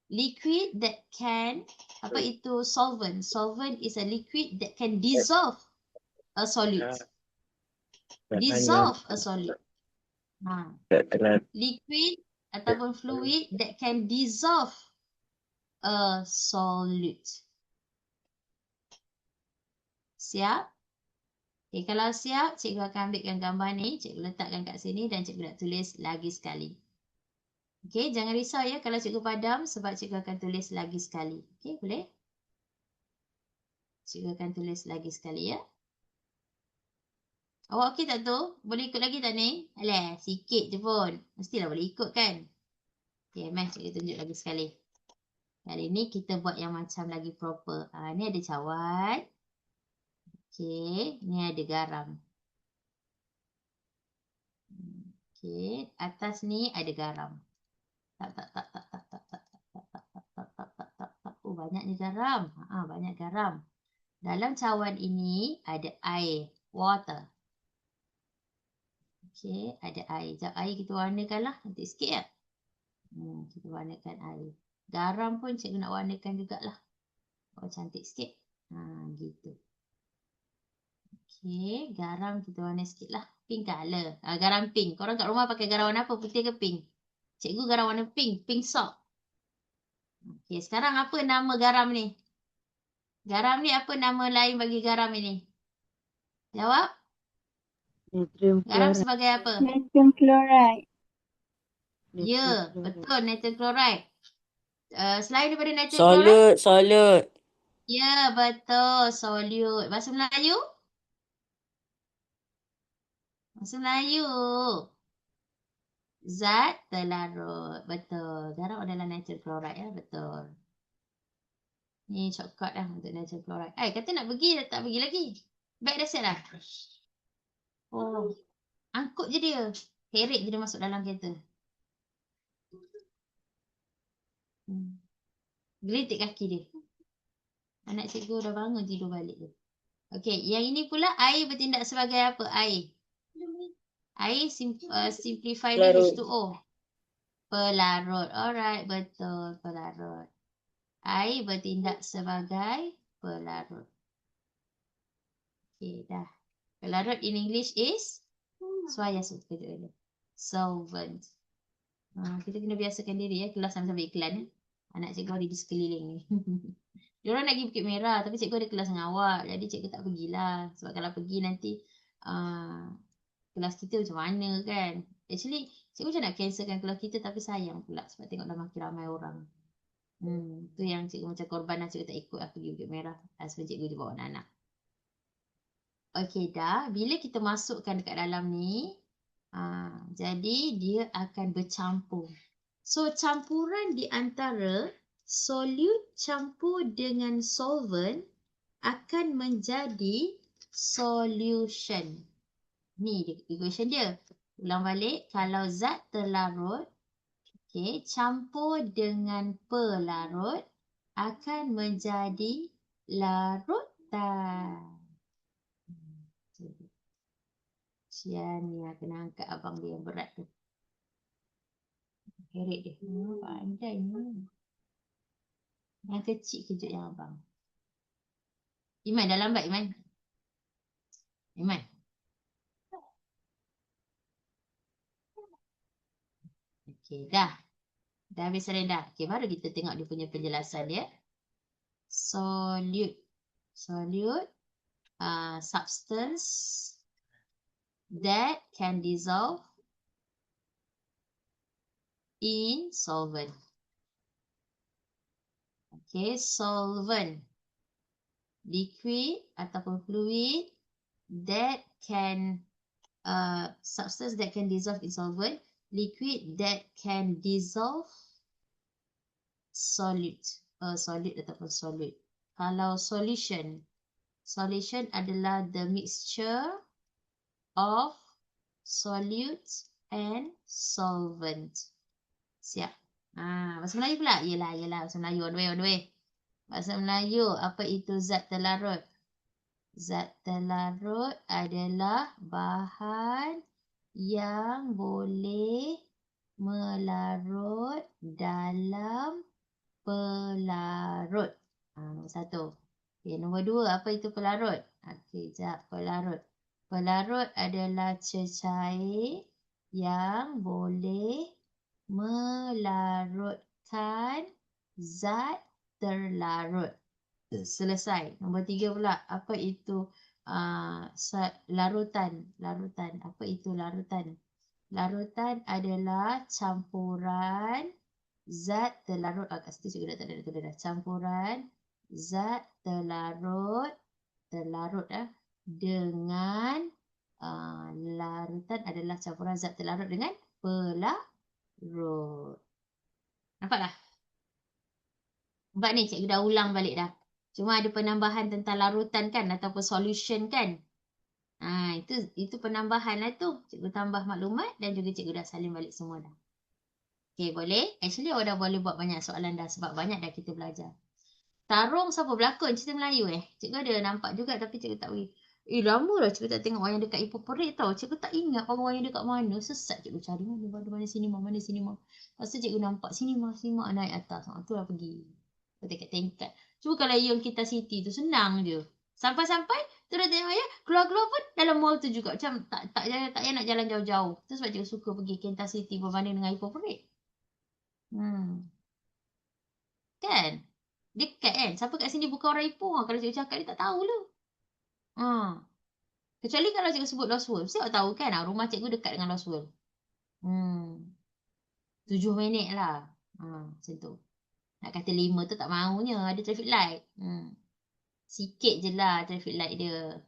Liquid that can, apa itu solvent? Solvent is a liquid that can dissolve a solute. Dissolve a solute. Liquid ataupun fluid that can dissolve a solute. Siap? Okay, kalau siap, cikgu akan ambilkan gambar ni, cikgu letakkan kat sini dan cikgu nak tulis lagi sekali. Okay, jangan risau ya kalau cikgu padam sebab cikgu akan tulis lagi sekali. Okay, boleh? Cikgu akan tulis lagi sekali ya. Awak okey tak tu? Boleh ikut lagi tak ni? Alah, sikit je pun. Mestilah boleh ikut kan? Okay, mari cikgu tunjuk lagi sekali. Kali ni kita buat yang macam lagi proper. Ni ada cawan. Okay, ni ada garam. Okay, atas ni ada garam. Oh, banyak ni garam. Banyak garam. Dalam cawan ini ada air, water. Okay, ada air. Sekejap air kita warnakan lah. Nanti sikit ya. Kita warnakan air. Garam pun cikgu nak warnakan jugalah. Oh, cantik sikit. Gitu. Okay, garam kita warna sikit lah. Pink colour. Garam pink. Korang kat rumah pakai garam warna apa? Putih ke pink? Cikgu garam warna pink. Pink salt. Okay, sekarang apa nama garam ni? Garam ni apa nama lain bagi garam ini? Jawab. Natrium Garam chloride. sebagai apa? Natrium chloride. Ya, betul. Natrium chloride. Selain daripada natrium chloride? Solute. Ya, betul. Solute. Bahasa Melayu? Bahasa Melayu. Zat terlarut. Betul. Garam adalah natrium chloride ya. Betul. Ni shortcut lah untuk natrium chloride. Kata nak pergi, dah tak pergi lagi. Bag dah set lah. Oh. Angkut je dia. Heret je dia masuk dalam kereta. Gelitik kaki dia. Anak cikgu dah bangun tidur balik dia. Okey, yang ini pula air bertindak sebagai apa? Air. Air simplify dia H2O. Pelarut. Alright, betul. Pelarut. Air bertindak sebagai pelarut. Okey, dah. Pelarut in English is? Suaya suka dia. Solvent. Kita kena biasakan diri ya. Kelas sambil iklan ya. Anak cikgu ada di sekeliling ni. Diorang nak pergi Bukit Merah. Tapi cikgu ada kelas dengan awak. Jadi cikgu tak pergilah. Sebab kalau pergi nanti kelas kita macam mana kan. Actually cikgu macam nak cancelkan kelas kita. Tapi sayang pula. Sebab tengok dah makin ramai orang. Tu yang cikgu macam korban lah. Cikgu tak ikut lah pergi Bukit Merah. Sebab cikgu je bawa anak-anak. Okey dah. Bila kita masukkan dekat dalam ni. Jadi dia akan bercampur. So campuran di antara solute campur dengan solvent akan menjadi solution. Ni equation dia. Ulang balik. Kalau zat terlarut, okay, campur dengan pelarut akan menjadi larutan. Sian ni kena angkat abang dia yang berat tu. Heret dia. Pandai ni. Yang kecil kejut yang abang. Iman dah lambat Iman. Iman. Okey dah. Dah habis dah. Okey baru kita tengok dia punya penjelasan dia. Solute. Solute. Substance that can dissolve in solvent. Okay, solvent. Liquid ataupun fluid that can substance that can dissolve in solvent. Liquid that can dissolve solid. Solid ataupun solid. Kalau solution. Solution adalah the mixture of solute and solvent. Siap. Bahasa Melayu pula? Yelah. Bahasa Melayu. On the way. Bahasa Melayu, apa itu zat terlarut? Zat terlarut adalah bahan yang boleh melarut dalam pelarut. Nombor satu. Okay, nombor dua, apa itu pelarut? Okey, sekejap. Pelarut. Pelarut adalah cecair yang boleh melarutkan zat terlarut. Selesai. Nombor tiga pula. Apa itu larutan? Larutan. Apa itu larutan? Larutan adalah campuran zat terlarut. Kat situ juga dah tak ada tulis dah. Campuran zat terlarut dengan larutan adalah campuran zat terlarut dengan pelarut. Nampak tak? Nampak ni cikgu dah ulang balik dah. Cuma ada penambahan tentang larutan kan ataupun solution kan. Itu penambahan lah tu. Cikgu tambah maklumat dan juga cikgu dah salin balik semua dah. Okay, boleh? Actually awak dah boleh buat banyak soalan dah sebab banyak dah kita belajar. Tarung siapa berlakon cerita Melayu Cikgu ada nampak juga tapi cikgu tak boleh. Lama dah cikgu tak tengok wayang dekat Ipoh Perik tau. Cikgu tak ingat wayang dekat mana. Sesat cikgu cari mana sinema. Lepas tu cikgu nampak sinema naik atas. Tu lah pergi. Tingkat-tingkat. Cuma kalau yang kita city tu senang je. Sampai-sampai terus tengok keluar-keluar pun dalam mall tu juga. Macam tak payah nak jalan jauh-jauh. Tu sebab cikgu suka pergi Kenta City berbanding dengan Ipoh Perik. Kan? Dekat kan? Siapa kat sini bukan orang Ipoh kalau cikgu cakap dia tak tahulah. Kecuali kalau cikgu sebut Lost World. Mesti awak tahu kan? Rumah cikgu dekat dengan Lost World. 7 minit lah. Macam tu. Nak kata 5 tu tak maunya. Ada traffic light. Sikit je lah traffic light dia.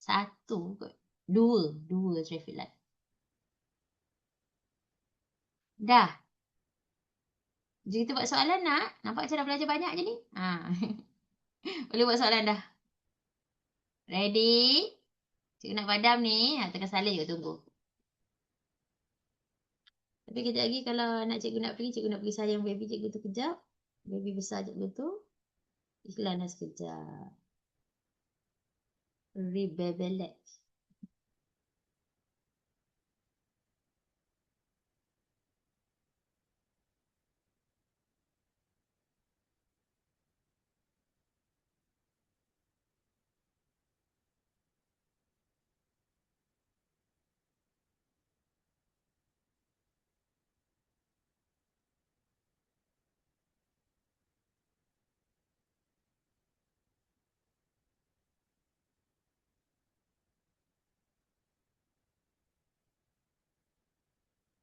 1 kot. 2 traffic light. Dah. Jadi kita buat soalan nak? Nampak macam dah belajar banyak je ni? Boleh buat soalan dah. Ready? Cikgu nak padam ni. Tengah salin cikgu tunggu. Tapi kejap lagi kalau cikgu nak pergi sayang baby cikgu tu kejap. Baby besar cikgu tu. Iklan dah sekejap. Rebebelek.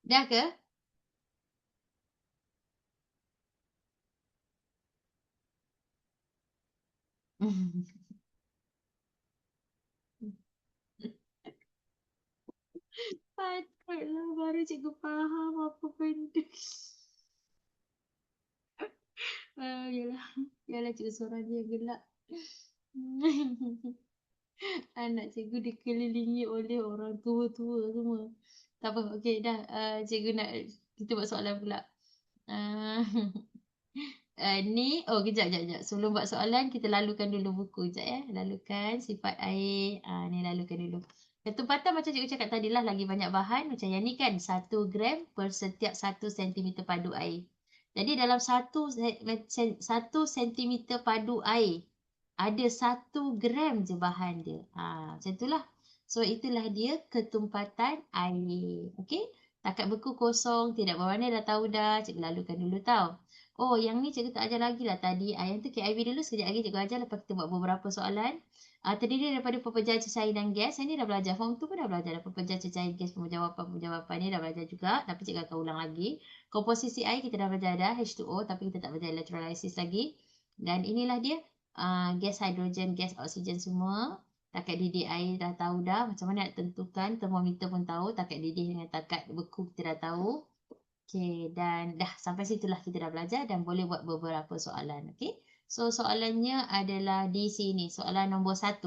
Dah ke? Patutlah baru cikgu faham apa benda. Yalah cikgu seorang je gelak. Anak cikgu dikelilingi oleh orang tua-tua semua. Tak apa, okey dah. Cikgu nak kita buat soalan pula. Kejap. Sebelum buat soalan, kita lalukan dulu buku. Sekejap ya. Lalukan sifat air. Ni lalukan dulu. Ketumpatan macam cikgu cakap tadi lah, lagi banyak bahan. Macam yang ni kan, 1 gram per setiap 1 cm padu air. Jadi dalam 1 cm padu air, ada 1 gram je bahan dia. Macam itulah. So itulah dia ketumpatan air. Okey? Takat beku kosong, tidak berwarna dah tahu dah. Cikgu lalukan dulu tau. Yang ni cikgu tak ajar lagi lah tadi. Yang tu KIV dulu, sekejap lagi cikgu ajar lepas kita buat beberapa soalan. Terdiri daripada pepejahan cecair dan gas. Yang ni dah belajar. Form 2 pun dah belajar. Pepejahan cecair gas, penjawapan ni dah belajar juga. Tapi cikgu akan ulang lagi. Komposisi air kita dah belajar dah. H2O. Tapi kita tak belajar electrolysis lagi. Dan inilah dia. Gas hidrogen, gas oksigen semua. Takat didih air dah tahu dah. Macam mana nak tentukan. Termometer pun tahu. Takat didih dengan takat beku kita dah tahu. Okay, dan dah sampai situlah kita dah belajar dan boleh buat beberapa soalan. Okay. So, soalannya adalah di sini. Soalan nombor 1.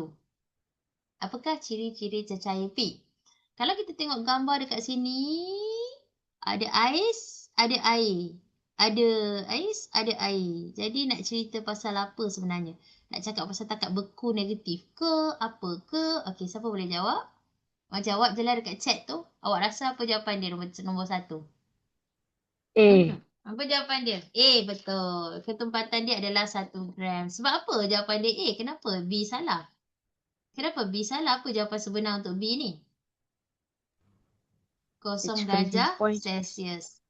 Apakah ciri-ciri cecair P? Kalau kita tengok gambar dekat sini, ada ais, ada air. Ada ais, ada air. Jadi nak cerita pasal apa sebenarnya? Nak cakap pasal takat beku negatif ke? Apa ke? Okay, siapa boleh jawab? Jawab je lah dekat chat tu. Awak rasa apa jawapan dia nombor 1? Apa jawapan dia? A, betul. Ketumpatan dia adalah 1 gram. Sebab apa jawapan dia A? Kenapa B salah? Kenapa B salah? Apa jawapan sebenar untuk B ni? 0 darjah Celsius.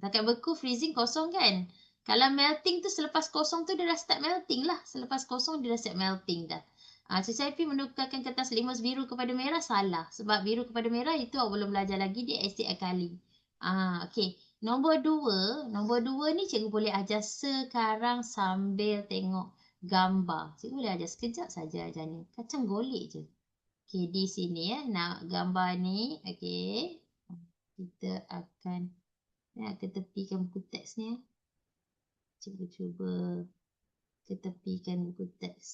Takat beku freezing kosong kan? Kalau melting tu selepas kosong tu dia dah start melting lah. Selepas kosong dia dah start melting dah. Cecair P menukarkan kertas litmus biru kepada merah salah. Sebab biru kepada merah itu awak belum belajar lagi, dia asid alkali. Okay. Nombor dua ni cikgu boleh ajar sekarang sambil tengok gambar. Cikgu boleh ajar sekejap saja ajar ni. Kacang golek je. Okey, di sini ya, nak gambar ni. Okey. Kita akan ketepikan buku teks ni. Cikgu cuba ketepikan buku teks.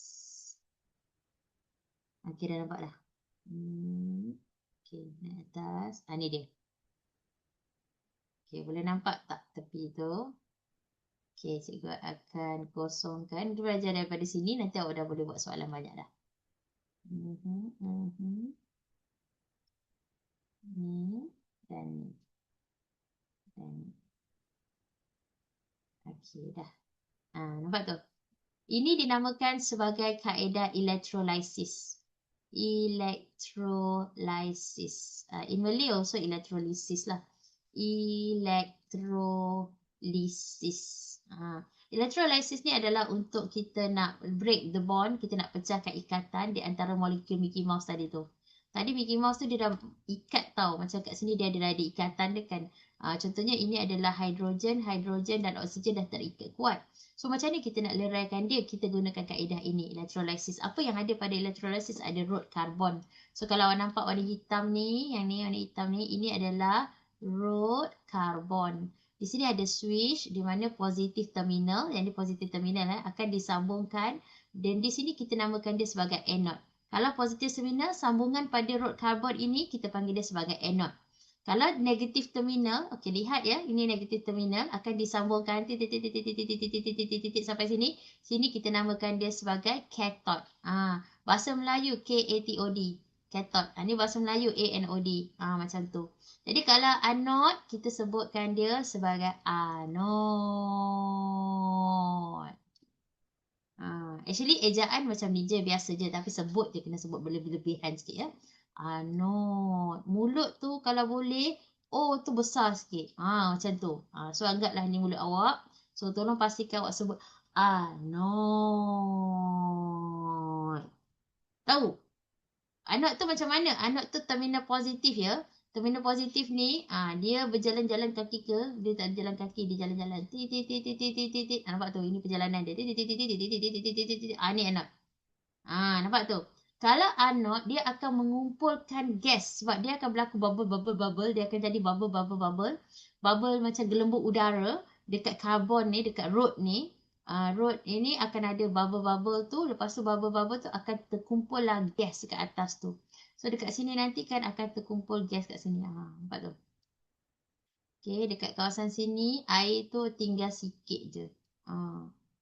Okey, dah nampak dah. Okey, naik atas. Ni dia. Okey, boleh nampak tak tepi tu? Okey, cikgu akan kosongkan. Kita belajar daripada sini, nanti awak dah boleh buat soalan banyak dah. Ni dan ni. Okey, dah. Nampak tu? Ini dinamakan sebagai kaedah electrolysis. Electrolysis. In Malay also electrolysis lah. Electrolysis. Electrolysis ni adalah untuk kita nak break the bond, kita nak pecahkan ikatan di antara molekul Mickey Mouse tadi tu. Tadi Mickey Mouse tu dia dah ikat tau. Macam kat sini dia ada ikatan dia kan. Contohnya ini adalah hidrogen dan oksigen dah terikat kuat. So macam ni kita nak leraikan dia, kita gunakan kaedah ini, electrolysis. Apa yang ada pada electrolysis? Ada rod karbon. So kalau awak nampak warna hitam ni, yang ni warna hitam ni, ini adalah rod karbon. Di sini ada switch di mana positif terminal, yang ni positif terminal akan disambungkan, dan di sini kita namakan dia sebagai anode. Kalau positif terminal, sambungan pada rod karbon ini kita panggil dia sebagai anode. Kalau negatif terminal, okey lihat ya, ini negatif terminal akan disambungkan titik sampai sini. Sini kita namakan dia sebagai cathode. Bahasa Melayu KATOD, cathode. Ini bahasa Melayu ANOD. Macam tu. Jadi kalau anode, kita sebutkan dia sebagai anode. Actually ejaan macam ni je, biasa je. Tapi sebut je, kena sebut berlebihan sikit ya. Anode. Mulut tu kalau boleh, tu besar sikit. Macam tu. So anggaplah ni mulut awak. So tolong pastikan awak sebut anode. Tahu? Anode tu macam mana? Anode tu terminal positif ya. Terminal positif ni, dia berjalan-jalan kaki ke? Dia tak jalan kaki, dia jalan-jalan. Nampak tu? Ini perjalanan dia. Ni anode. Nampak tu? Kalau anode, dia akan mengumpulkan gas. Sebab dia akan berlaku bubble. Dia akan jadi bubble. Bubble macam gelembung udara. Dekat karbon ni, dekat rod ni. Rod ini akan ada bubble tu. Lepas tu bubble tu akan terkumpul lah gas dekat atas tu. So dekat sini nanti kan akan terkumpul gas kat sini. Nampak tu? Okay, dekat kawasan sini air tu tinggal sikit je.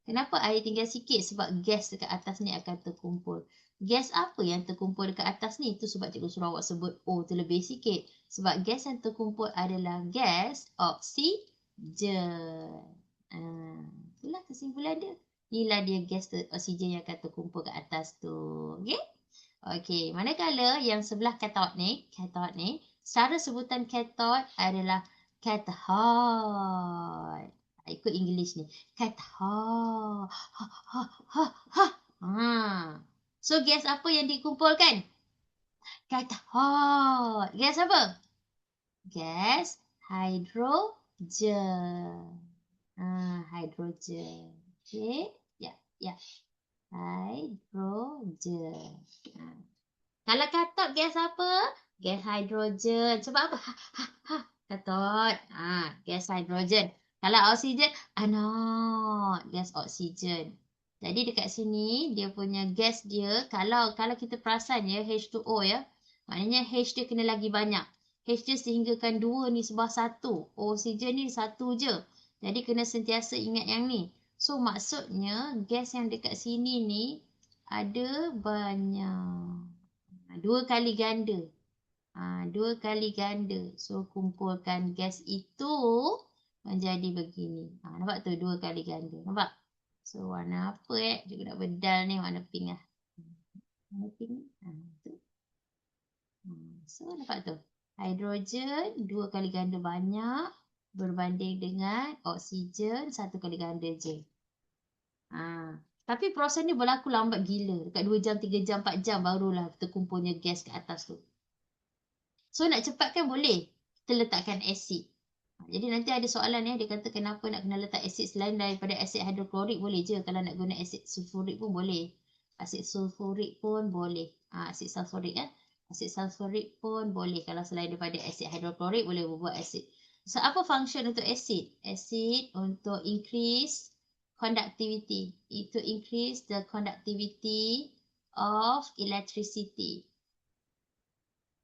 Kenapa air tinggal sikit? Sebab gas dekat atas ni akan terkumpul. Gas apa yang terkumpul dekat atas ni? Itu sebab cikgu suruh awak sebut terlebih sikit. Sebab gas yang terkumpul adalah gas oksigen. Itulah kesimpulan dia. Inilah dia gas oksigen yang akan terkumpul kat atas tu. Okay? Okey, manakala yang sebelah kathode ni, secara sebutan kathode adalah cathode. Ikut English ni. Cathode. So gas apa yang dikumpulkan? Cathode. Gas apa? Gas hidrogen. Hidrogen. Okey. Ya. Hidrogen. Kalau kathode gas apa? Gas hidrogen. Sebab apa? Kathode. Gas hidrogen. Kalau oksigen, anode. Gas oksigen. Jadi dekat sini dia punya gas dia, kalau kita perasan ya, H2O ya. Maknanya H dia kena lagi banyak. H dia sehinggakan 2 ni sebab 1. Oksigen ni 1 je. Jadi kena sentiasa ingat yang ni. So maksudnya gas yang dekat sini ni ada banyak. 2 kali ganda. 2 kali ganda. So kumpulkan gas itu menjadi begini. Nampak tu 2 kali ganda. Nampak? So warna apa Cikgu nak bedal ni warna pink lah. Warna pink. Tu. So nampak tu. Hidrogen 2 kali ganda banyak. Berbanding dengan oksigen 1 kali ganda je. Tapi proses ni berlaku lambat gila. Dekat 2 jam, 3 jam, 4 jam barulah terkumpulnya gas kat atas tu. So nak cepatkan boleh. Kita letakkan asid. Jadi nanti ada soalan dia kata kenapa nak kena letak asid selain daripada asid hidroklorik boleh je. Kalau nak guna asid sulfurik pun boleh. Asid sulfurik pun boleh. Asid sulfurik kan. Asid sulfurik pun boleh. Kalau selain daripada asid hidroklorik boleh berbuat asid. So apa function untuk asid? Asid untuk increase conductivity. Itu increase the conductivity of electricity.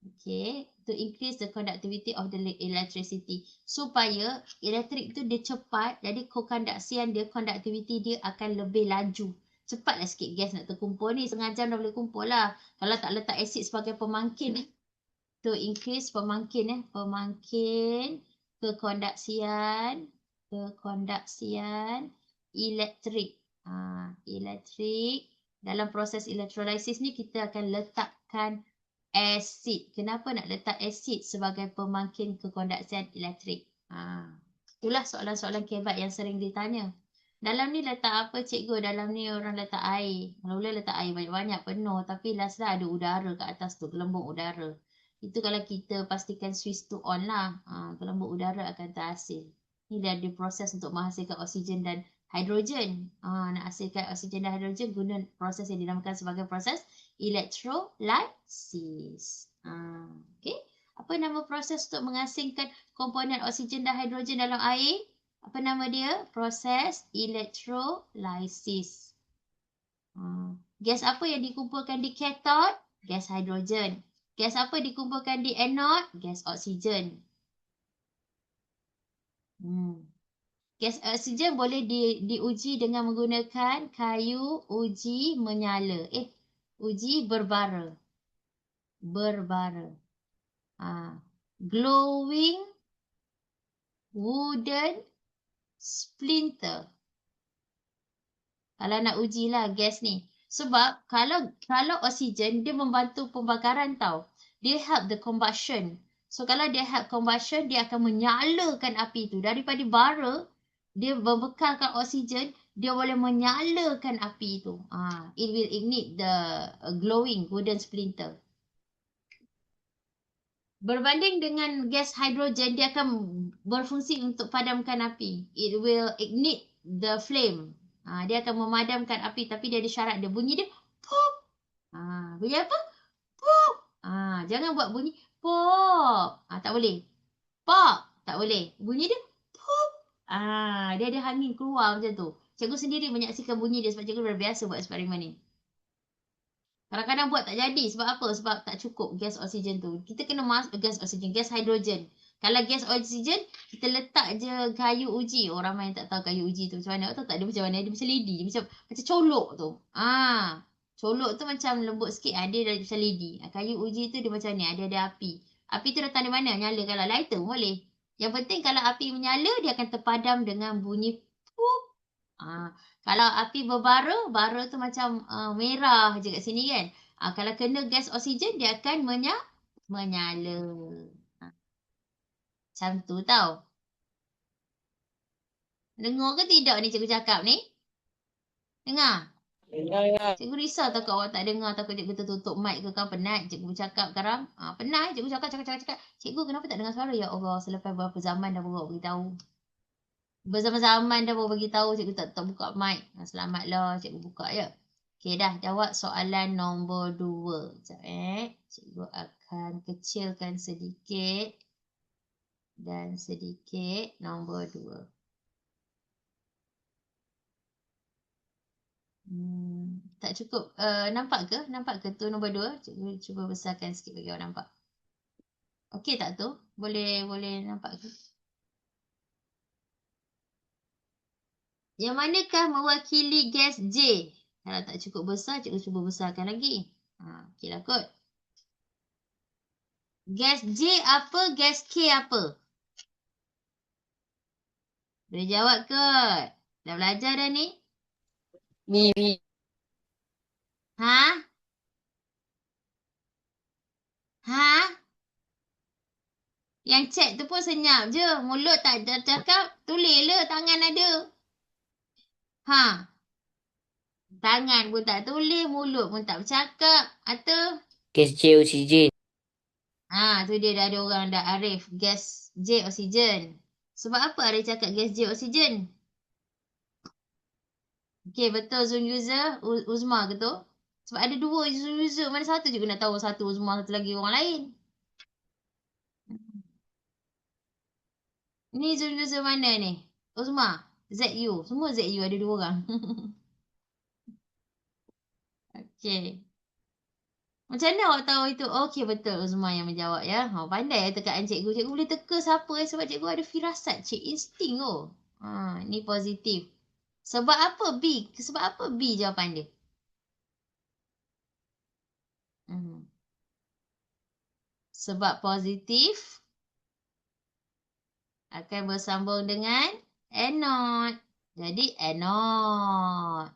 Okay, to increase the conductivity of the electricity. Supaya elektrik tu dia cepat, jadi konduksian dia, conductivity dia akan lebih laju. Cepatlah sikit gas nak terkumpul ni, setengah jam dah boleh kumpul lah. Kalau tak letak asid sebagai pemangkin, to increase pemangkin kekonduksian elektrik. Elektrik. Dalam proses elektrolisis ni kita akan letakkan asid. Kenapa nak letak asid sebagai pemangkin kekonduksian elektrik? Itulah soalan-soalan kebat yang sering ditanya. Dalam ni letak apa cikgu? Dalam ni orang letak air. Mula-mula letak air banyak-banyak penuh. Tapi last dah ada udara kat atas tu. Gelembung udara. Itu kalau kita pastikan switch tu on lah. Gelembung udara akan terhasil. Ni dah diproses untuk menghasilkan oksigen dan hidrogen. Nak hasilkan oksigen dan hidrogen guna proses yang dinamakan sebagai proses elektrolisis. Okay. Apa nama proses untuk menghasilkan komponen oksigen dan hidrogen dalam air? Apa nama dia? Proses elektrolisis. Gas apa yang dikumpulkan di kathod? Gas hidrogen. Gas apa dikumpulkan di anode? Gas oksigen. Gas oksigen boleh diuji dengan menggunakan kayu uji menyala. Uji berbara. Glowing wooden splinter. Kalau nak ujilah gas ni. Sebab kalau oksigen dia membantu pembakaran tau. Dia help the combustion. So kalau dia help combustion, dia akan menyalakan api tu. Daripada bara, dia membekalkan oksigen, dia boleh menyalakan api tu. It will ignite the glowing wooden splinter. Berbanding dengan gas hidrogen, dia akan berfungsi untuk padamkan api. It will ignite the flame. Dia akan memadamkan api, tapi dia ada syarat dia. Bunyi dia pop. Bunyi apa? Pop. Jangan buat bunyi pop. Tak boleh. Pop. Tak boleh. Bunyi dia pop. Dia ada angin keluar macam tu. Cikgu sendiri menyaksikan bunyi dia sebab cikgu dah biasa buat eksperimen ni. Kadang-kadang buat tak jadi. Sebab apa? Sebab tak cukup gas oksigen tu. Kita kena gas oksigen, gas hidrogen. Kalau gas oksigen, kita letak je kayu uji. Orang ramai yang tak tahu kayu uji tu macam mana. Tahu tak dia macam mana? Dia macam lidi. Dia macam colok tu. Colok tu macam lembut sikit. Dia dah macam lidi. Kayu uji tu dia macam ni. Ada api. Api tu datang dari mana? Nyala. Kalau lighter pun boleh. Yang penting kalau api menyala, dia akan terpadam dengan bunyi pup. Kalau api berbara, bara tu macam merah je kat sini kan. Kalau kena gas oksigen, dia akan menyala. Macam tu tau. Dengar ke tidak ni cikgu cakap ni? Dengar? Ya. Cikgu risau takut awak tak dengar, takut cikgu tertutup mic ke kan, penat cikgu bercakap sekarang. Penat cikgu cakap. Cikgu kenapa tak dengar suara? Ya Allah, selepas berapa zaman dah baru beritahu. Berzaman-zaman dah baru beritahu, cikgu tak buka mic. Selamatlah cikgu buka ya. Okey dah, jawab soalan nombor 2. Sekejap cikgu akan kecilkan sedikit. Dan sedikit nombor 2. Tak cukup. Nampak ke tu nombor 2? Cikgu cuba besarkan sikit bagi awak nampak. Okey tak tu? Boleh nampak ke? Yang manakah mewakili gas J? Kalau tak cukup besar, cikgu cuba besarkan lagi. Okeylah kot. Gas J apa? Gas K apa? Boleh jawab kot. Dah belajar dah ni? Ni. Ha? Yang chat tu pun senyap je. Mulut tak ada cakap. Tulis le, tangan ada. Tangan pun tak tulis, mulut pun tak bercakap. Atau? Gas J oksigen. Tu dia dah ada orang dah arif. Gas J oksigen. Sebab apa ada cakap gas J oksigen? Okey, betul Zun user, Uzma ke tu? Sebab ada dua Zun user, mana satu juga nak tahu, satu Uzma, satu lagi orang lain. Ni Zun user mana ni? Uzma, ZU, semua ZU ada dua orang. Okey. Macam mana awak tahu itu? Okey, betul Uzma yang menjawab ya. Pandai ya tekaan cikgu. Cikgu boleh teka siapa sebab cikgu ada firasat, insting oh. Ni positif. Sebab apa B? Sebab apa B jawapan dia? Sebab positif akan bersambung dengan anode. Jadi anode.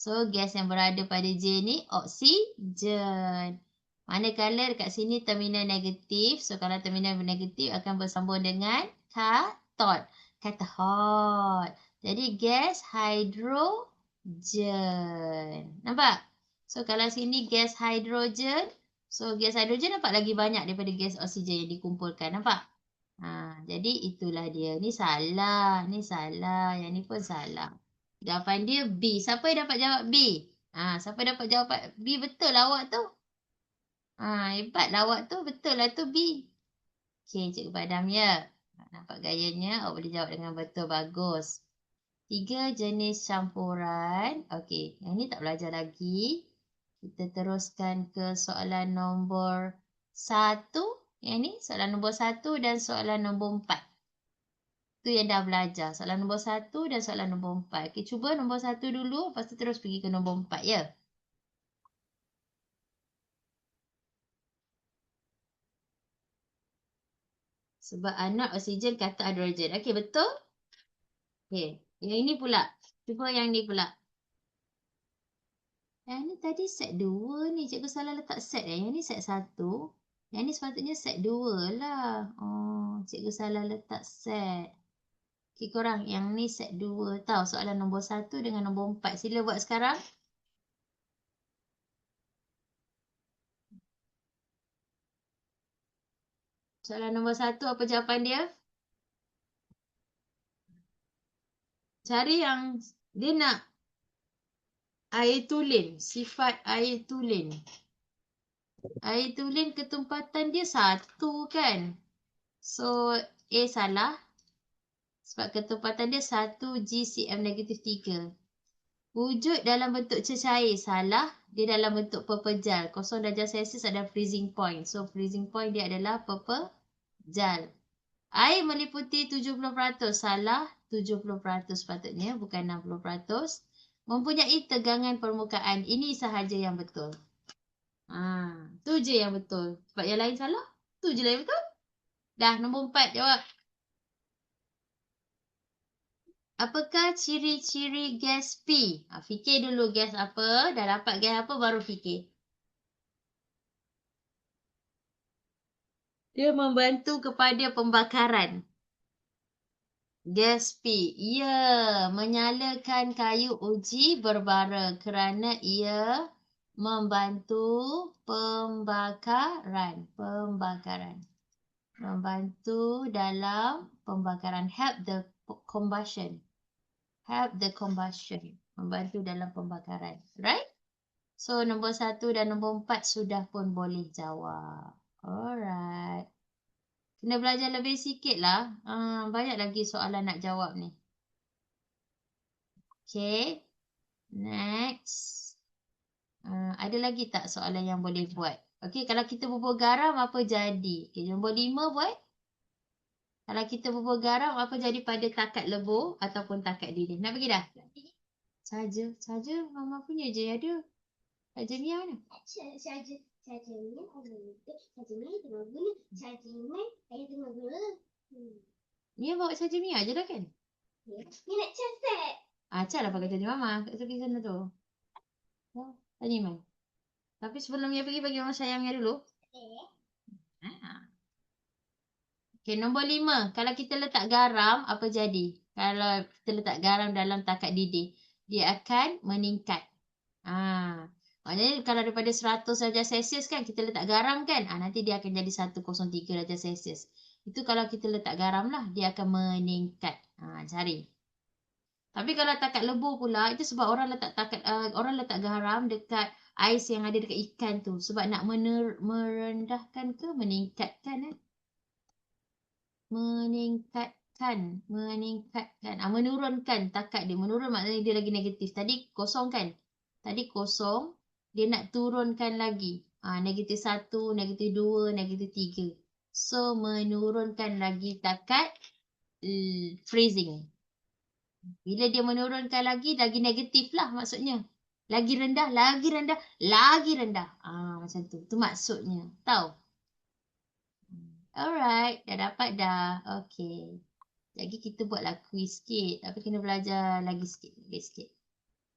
So gas yang berada pada J ni oksigen. Manakala dekat sini terminal negatif. So kalau terminal negatif akan bersambung dengan katot. Katot. Jadi gas hidrogen. Nampak? So kalau sini gas hidrogen. So gas hidrogen nampak lagi banyak daripada gas oksigen yang dikumpulkan. Nampak? Jadi itulah dia. Ni salah. Ni salah. Yang ni pun salah. Jawapan dia B. Siapa yang dapat jawab B? Siapa dapat jawab B? Betul lah awak tu. Hebatlah awak tu. Betul lah tu B. Okey, Cikgu padam ya. Nampak gayanya. Awak boleh jawab dengan betul. Bagus. 3 jenis campuran. Okey, yang ni tak belajar lagi. Kita teruskan ke soalan nombor 1. Yang ni soalan nombor 1 dan soalan nombor 4. Tu yang dah belajar. Soalan nombor 1 dan soalan nombor 4. Okay, cuba nombor 1 dulu. Lepas tu terus pergi ke nombor 4 ya. Sebab anak oksigen kata hidrogen. Okey, betul? Okey, yang ini pula. Cuba yang ni pula. Yang ni tadi set 2 ni. Cikgu salah letak set. Yang ni set 1. Yang ni sepatutnya set 2 lah. Cikgu salah letak set. Okay, korang yang ni set 2 tau. Soalan nombor 1 dengan nombor 4. Sila buat sekarang. Soalan nombor 1 apa jawapan dia? Cari yang dia nak air tulen. Sifat air tulen. Air tulen ketempatan dia 1 kan. So A salah. Sebab ketempatan dia 1 GCm-3. Wujud dalam bentuk cecair salah. Dia dalam bentuk pepejal. 0 darjah Celsius ada freezing point. So freezing point dia adalah pepejal. Air meliputi 70% salah. 70% sepatutnya. Bukan 60%. Mempunyai tegangan permukaan. Ini sahaja yang betul. Tu je yang betul. Sebab yang lain salah. Tu je lah yang betul. Dah nombor 4 jawab. Apakah ciri-ciri gas P? Fikir dulu gas apa. Dah dapat gas apa baru fikir. Dia membantu kepada pembakaran. Gas P. Ia menyalakan kayu uji berbara kerana ia membantu pembakaran. Membantu dalam pembakaran. Help the combustion. Membantu dalam pembakaran. Right? So, nombor 1 dan nombor 4 sudah pun boleh jawab. Alright. Kena belajar lebih sikit lah. Banyak lagi soalan nak jawab ni. Okay. Next. Ada lagi tak soalan yang boleh buat? Okay, kalau kita bubur garam, apa jadi? Okay, nombor 5 buat. Kalau kita bubur garam, apa jadi pada takat lebur ataupun takat dinding? Nak pergi dah? Saja. Mama punya je ada. Saja Mia mana? Saja ni tengah guna. Saja ni saya tengah guna. Mia bawa saja Mia je dah kan? Ni nak catat. Cal lah pakai saja Mama kat tepi sana tu. Tanya Iman. Tapi sebelum Mia pergi, bagi orang sayang Mia dulu. Okay, nombor 5. Kalau kita letak garam, apa jadi? Kalau kita letak garam dalam takat didih, dia akan meningkat. Maknanya kalau daripada 100 darjah Celsius kan, kita letak garam kan, nanti dia akan jadi 103 darjah Celsius. Itu kalau kita letak garam lah, dia akan meningkat. Cari. Tapi kalau takat lebur pula, itu sebab orang letak garam dekat ais yang ada dekat ikan tu. Sebab nak merendahkan ke meningkatkan meningkatkan. Menurunkan takat dia. Menurun maknanya dia lagi negatif. Tadi kosong kan? Tadi kosong, dia nak turunkan lagi. Negatif 1, negatif 2, negatif 3. So, menurunkan lagi takat freezing. Bila dia menurunkan lagi negatif lah maksudnya. Lagi rendah, lagi rendah, lagi rendah. Macam tu. Tu maksudnya. Tahu? Alright, dah dapat dah. Okay. Lagi kita buatlah quiz sikit. Tapi kena belajar lagi sikit.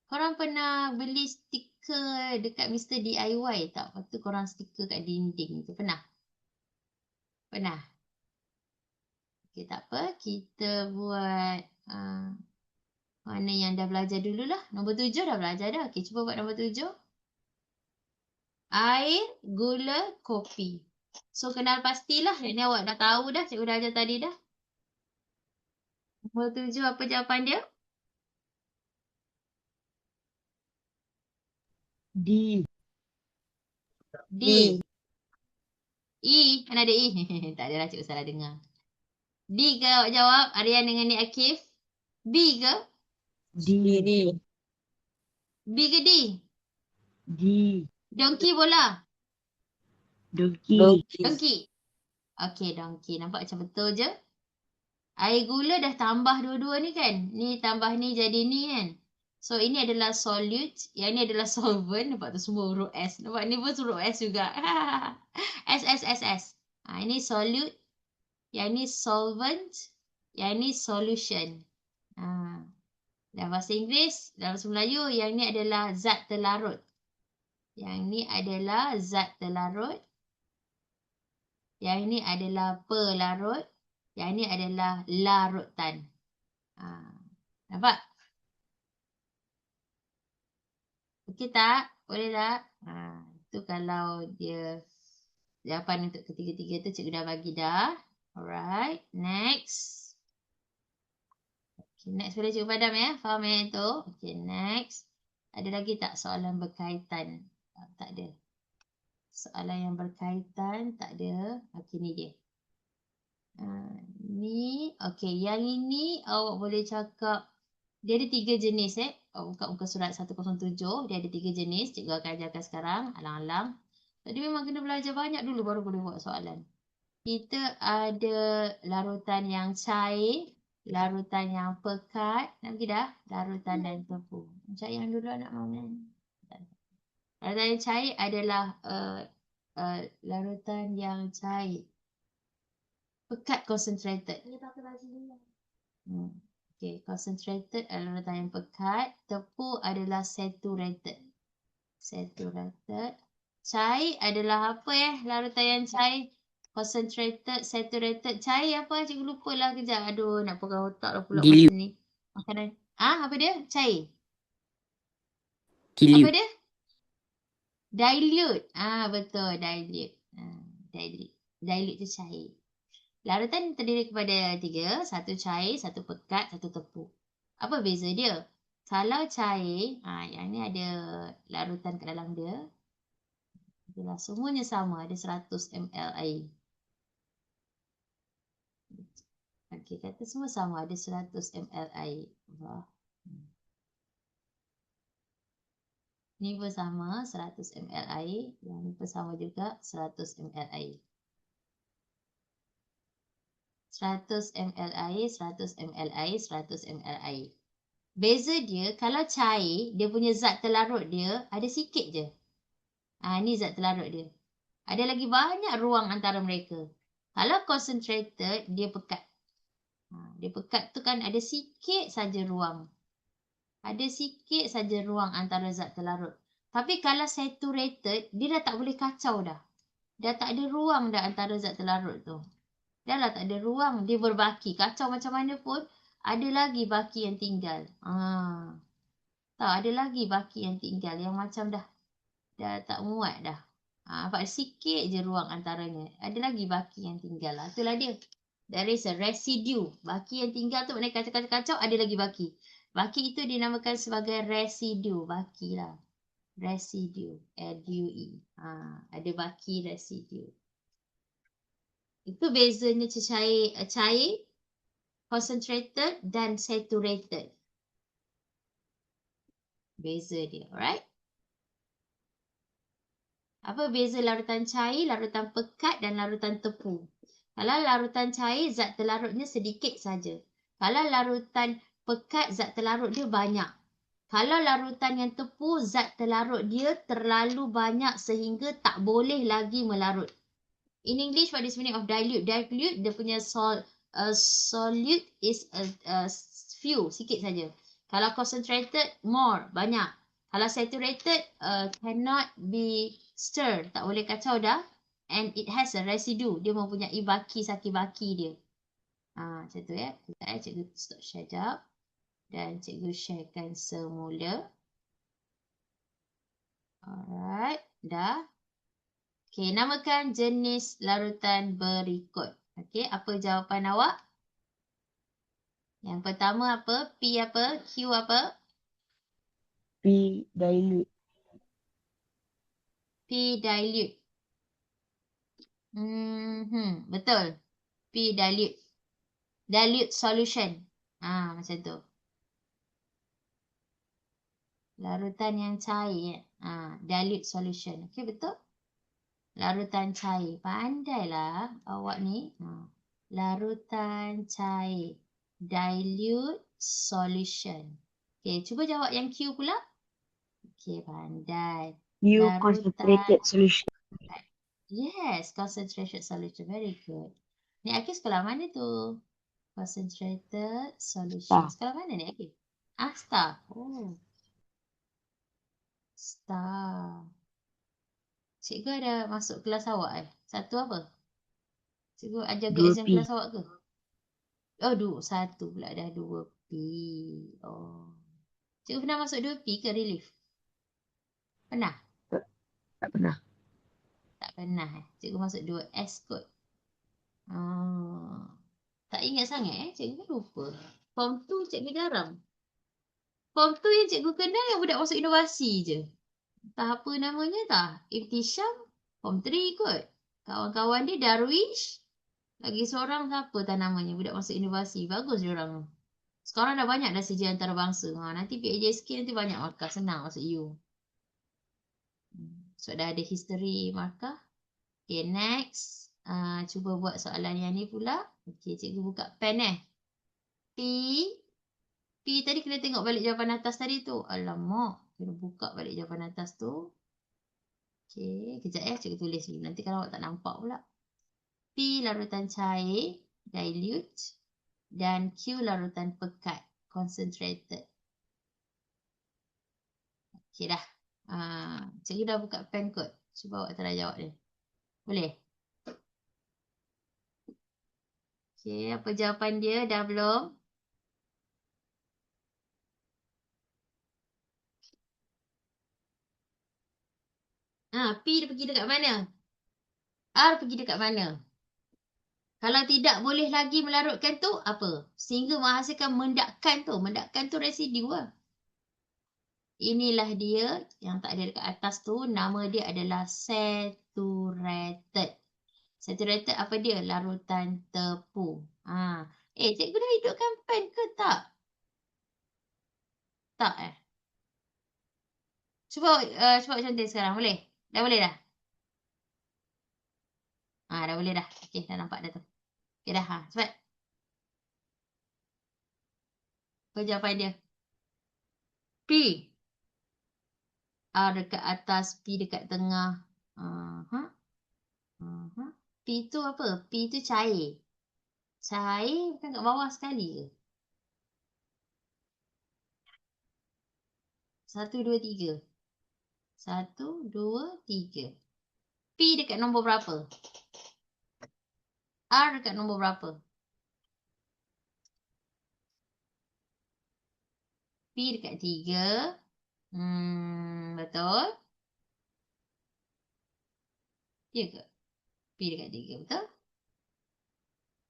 Korang pernah beli stiker dekat Mr. DIY tak? Lepas tu korang stiker kat dinding tu. Pernah? Pernah? Okay, tak apa. Kita buat mana yang dah belajar dululah. Nombor 7 dah belajar dah. Okay, cuba buat nombor 7. Air, gula, kopi. So, kenal pastilah. Ini awak dah tahu dah. Cikgu dah ajar tadi dah. Nombor 7, apa jawapan dia? D. D. E. Mana ada E? Tak adalah, cikgu salah dengar. D ke awak jawab? Aryan dengan Nik Akif. B ke? D. B ke D? D. Donkey bola. Donkey. Donkey. Okay, donkey. Nampak macam betul je. Air gula dah tambah dua-dua ni kan. Ni tambah ni jadi ni kan. So, ini adalah solute. Yang ni adalah solvent. Nampak tu semua huruf S. Nampak ni pun huruf S juga. S. Ini solute. Yang ni solvent. Yang ni solution. Dalam bahasa Inggeris, dalam bahasa Melayu, yang ni adalah zat terlarut. Yang ni adalah zat terlarut. Yang ini adalah pelarut. Yang ini adalah larutan. Nampak? Okey tak? Boleh tak? Itu kalau dia jawapan untuk ketiga-tiga tu cikgu dah bagi dah. Alright. Next. Okay, next boleh cikgu padam ya. Faham yang tu? Okay, next. Ada lagi tak soalan berkaitan? Tak ada. Soalan yang berkaitan tak ada. Okey, ni dia. Ni, okey, yang ini awak boleh cakap dia ada 3 jenis Awak buka muka surat 107, dia ada 3 jenis. Cikgu akan ajarkan sekarang, alang-alang. Jadi memang kena belajar banyak dulu baru boleh buat soalan. Kita ada larutan yang cair, larutan yang pekat. Nak pergi dah? Larutan dan tebu. Macam yang dulu anak mana? Larutan yang cair adalah larutan yang cair. Pekat concentrated. Dia pakai baju dulu. Okay, concentrated adalah larutan yang pekat. Tepu adalah saturated. Cair adalah apa larutan yang cair? Concentrated, saturated. Cair apa? Cikgu lupa lah kejap. Aduh, nak pegang otak lah pula Dilute. masa ni. Makanan. Apa dia? Cair. Dilute. Apa dia? Dilute. Betul. Dilute. Dilute tu cair. Larutan terdiri kepada 3. 1 cair, 1 pekat, 1 tepuk. Apa beza dia? Kalau cair, yang ni ada larutan kat dalam dia. Itulah, semuanya sama. Ada 100 ml air. Okey, kata semua sama. Ada 100 ml air. Ni pun sama. 100 ml air. Yang ni pun sama juga. 100 ml air. 100 ml air, 100 ml air, 100 ml air. Beza dia, kalau cair, dia punya zat terlarut dia ada sikit je. Ni zat terlarut dia. Ada lagi banyak ruang antara mereka. Kalau concentrated, dia pekat. Dia pekat tu kan ada sikit saja ruang. Ada sikit saja ruang antara zat terlarut. Tapi kalau saturated, dia dah tak boleh kacau dah. Dah tak ada ruang dah antara zat terlarut tu. Dah lah tak ada ruang. Dia berbaki. Kacau macam mana pun, ada lagi baki yang tinggal. Tahu, ada lagi baki yang tinggal. Yang macam dah tak muat dah. Nampak sikit je ruang antaranya. Ada lagi baki yang tinggal lah. Itulah dia. There is a residue. Baki yang tinggal tu maknanya kacau-kacau ada lagi baki. Baki itu dinamakan sebagai residue. Baki lah. Residue. R-U-E. Ada baki residue. Itu bezanya cair, concentrated dan saturated. Beza dia. Alright? Apa beza larutan cair, larutan pekat dan larutan tepung? Kalau larutan cair, zat terlarutnya sedikit saja. Kalau larutan pekat, zat terlarut dia banyak. Kalau larutan yang tepu, zat terlarut dia terlalu banyak sehingga tak boleh lagi melarut. In English, what is the meaning of dilute? Dilute, dia punya solute is a few, sikit saja. Kalau concentrated, more, banyak. Kalau saturated, cannot be stirred, tak boleh kacau dah. And it has a residue, dia mempunyai saki-baki dia. Macam tu ya. Cikgu stop share jap. Dan cikgu sharekan semula. Alright, dah. Okay, namakan jenis larutan berikut. Okay, apa jawapan awak? Yang pertama apa? P apa? Q apa? P dilute. P dilute. Betul. P dilute. Dilute solution. Macam tu. Larutan yang cair. Dilute solution. Okay, betul? Larutan cair. Pandailah awak ni. Larutan cair. Dilute solution. Okay, cuba jawab yang Q pula. Okay, pandai. U Larutan. concentrated solution. Yes, concentrated solution. Very good. Ni Akif sekolah mana tu? Concentrated solution. Star. Sekolah mana ni Akif? Star. Oh. Star. Cikgu ada masuk kelas awak Satu apa? Cikgu ajar ke 2P. exam kelas awak ke? Oh, satu pula dah 2P. Oh. Cikgu pernah masuk 2P ke relief? Pernah? Tak pernah. Tak pernah Cikgu masuk 2S kot. Tak ingat sangat cikgu lupa. Form 2 cikgu jarang. Form 2 yang cikgu kenal yang budak masuk inovasi je. Entah apa namanya tak? Ibtisham, Form 3 kot. Kawan-kawan dia Darwish. Lagi seorang siapa tak namanya, budak masuk inovasi. Bagus dia orang. Sekarang dah banyak dah sejarah antarabangsa. Nanti PAJSK nanti banyak markah. Senang masuk U. So dah ada history markah. Okay, next. Cuba buat soalan yang ni pula. Okay, cikgu buka pen P tadi kena tengok balik jawapan atas tadi tu. Alamak. Kena buka balik jawapan atas tu. Okay, kejap cikgu tulis dulu. Nanti kalau awak tak nampak pula. P larutan cair, dilute. Dan Q larutan pekat, concentrated. Okay dah. Cikgu dah buka pen kot. Cuba awak try jawab dia. Boleh? Okay, apa jawapan dia? Dah belum? P dia pergi dekat mana? R pergi dekat mana? Kalau tidak boleh lagi melarutkan tu, apa? Sehingga menghasilkan mendakkan tu. Mendakkan tu residu lah. Inilah dia yang tak ada dekat atas tu. Nama dia adalah saturated. Saturated apa dia? Larutan tepung. Cikgu dah hidupkan pen ke tak? Tak Cuba contoh sekarang. Boleh? Dah boleh dah? Dah boleh dah. Okay, dah nampak dah tu. Okay dah. Cepat. Apa jawapan dia? P. R dekat atas, P dekat tengah. P tu apa? P tu cair. Cair bukan kat bawah sekali ke? 1, 2, 3. 1, 2, 3. P dekat nombor berapa? R dekat nombor berapa? P dekat 3. Betul. Ya ke? P dekat 3, betul?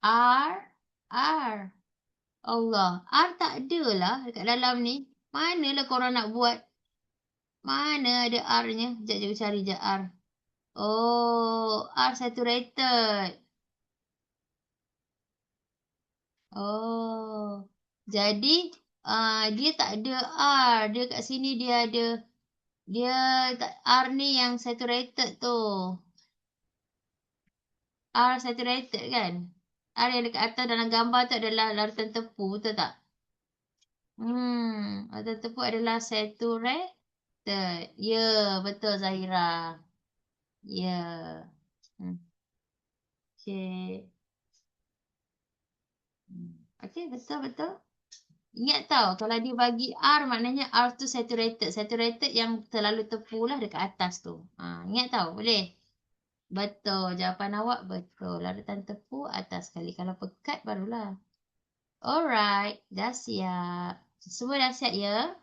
R. Allah. R tak ada lah dekat dalam ni. Manalah korang nak buat? Mana ada R-nya? Sekejap cikgu cari je R. Oh, R saturated. Oh. Jadi, dia tak ada R. Dia kat sini dia ada. Dia R ni yang saturated tu. R saturated kan? R yang dekat atas dalam gambar tu adalah larutan tepu, betul tak? Larutan tepu adalah saturated. Ya, betul Zahira. Ya. Okay. Okay, betul. Ingat tau, kalau dia bagi R, maknanya R tu saturated. Saturated yang terlalu tepu lah dekat atas tu. Ingat tau, boleh? Betul, jawapan awak betul. Larutan tepu atas sekali. Kalau pekat barulah. Alright, dah siap. Semua dah siap ya?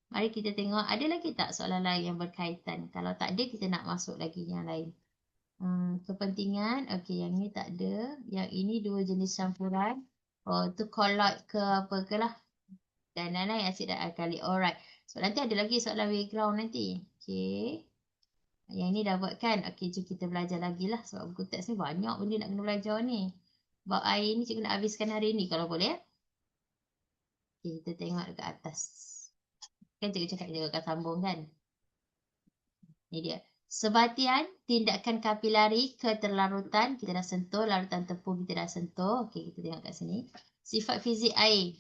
Mari kita tengok, ada lagi tak soalan lain yang berkaitan? Kalau tak ada, kita nak masuk lagi yang lain. Kepentingan, okey, yang ni tak ada. Yang ini dua jenis campuran. Oh, tu colloid ke apa ke lah. Dan lain-lain asid dan alkali. Alright. So, nanti ada lagi soalan background nanti. Okey. Yang ni dah buat kan? Okey, jom kita belajar lagi lah. Sebab buku teks ni banyak benda nak kena belajar ni. Bab air ni cikgu nak habiskan hari ni kalau boleh. Okey, kita tengok dekat atas. Kan cikgu cakap dia akan sambung kan? Ni dia. Sebatian, tindakan kapilari, keterlarutan, kita dah sentuh, larutan tepu kita dah sentuh. Okey, kita tengok kat sini. Sifat fizik air.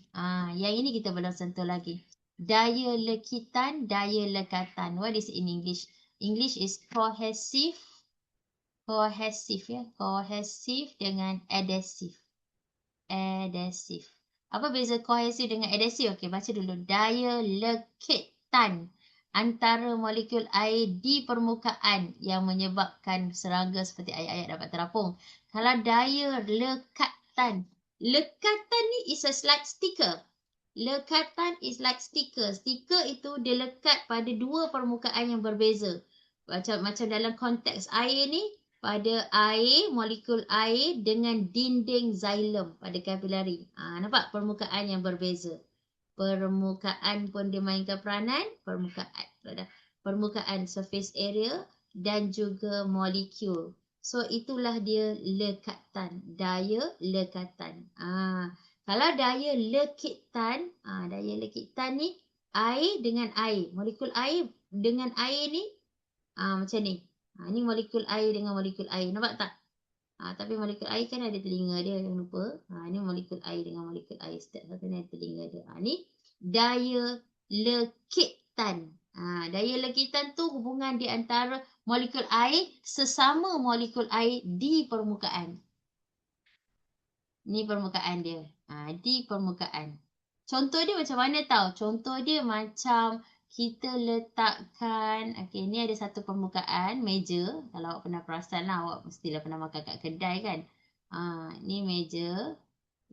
Yang ini kita belum sentuh lagi. Daya lekitan, daya lekatan. What is in English? English is cohesive. Cohesive ya. Cohesive dengan adhesive. Adhesive. Apa beza kohesif dengan adhesive? Okey, baca dulu. Daya lekitan antara molekul air di permukaan yang menyebabkan serangga seperti ayat-ayat dapat terapung. Kalau daya lekatan. Lekatan ni is a like sticker. Lekatan is like sticker. Sticker itu dia lekat pada dua permukaan yang berbeza. Macam dalam konteks air ni, pada air, molekul air dengan dinding xylem pada kapilari. Nampak permukaan yang berbeza. Permukaan pun dimainkan peranan, permukaan surface area dan juga molekul. So itulah dia lekatan, daya lekatan. Kalau daya lekitan, ni air dengan air, molekul air dengan air ni macam ni. Ni molekul air dengan molekul air, nampak tak? Tapi molekul air kan ada telinga dia, jangan lupa. Ini molekul air dengan molekul air. Setiap satu ni ada telinga dia. Ni daya lekitan. Daya lekitan tu hubungan di antara molekul air sesama molekul air di permukaan. Ni permukaan dia. Di permukaan. Contoh dia macam mana tau? Contoh dia macam kita letakkan, okey, ni ada satu permukaan, meja. Kalau awak pernah perasan lah, awak mestilah pernah makan kat kedai kan. Ni meja.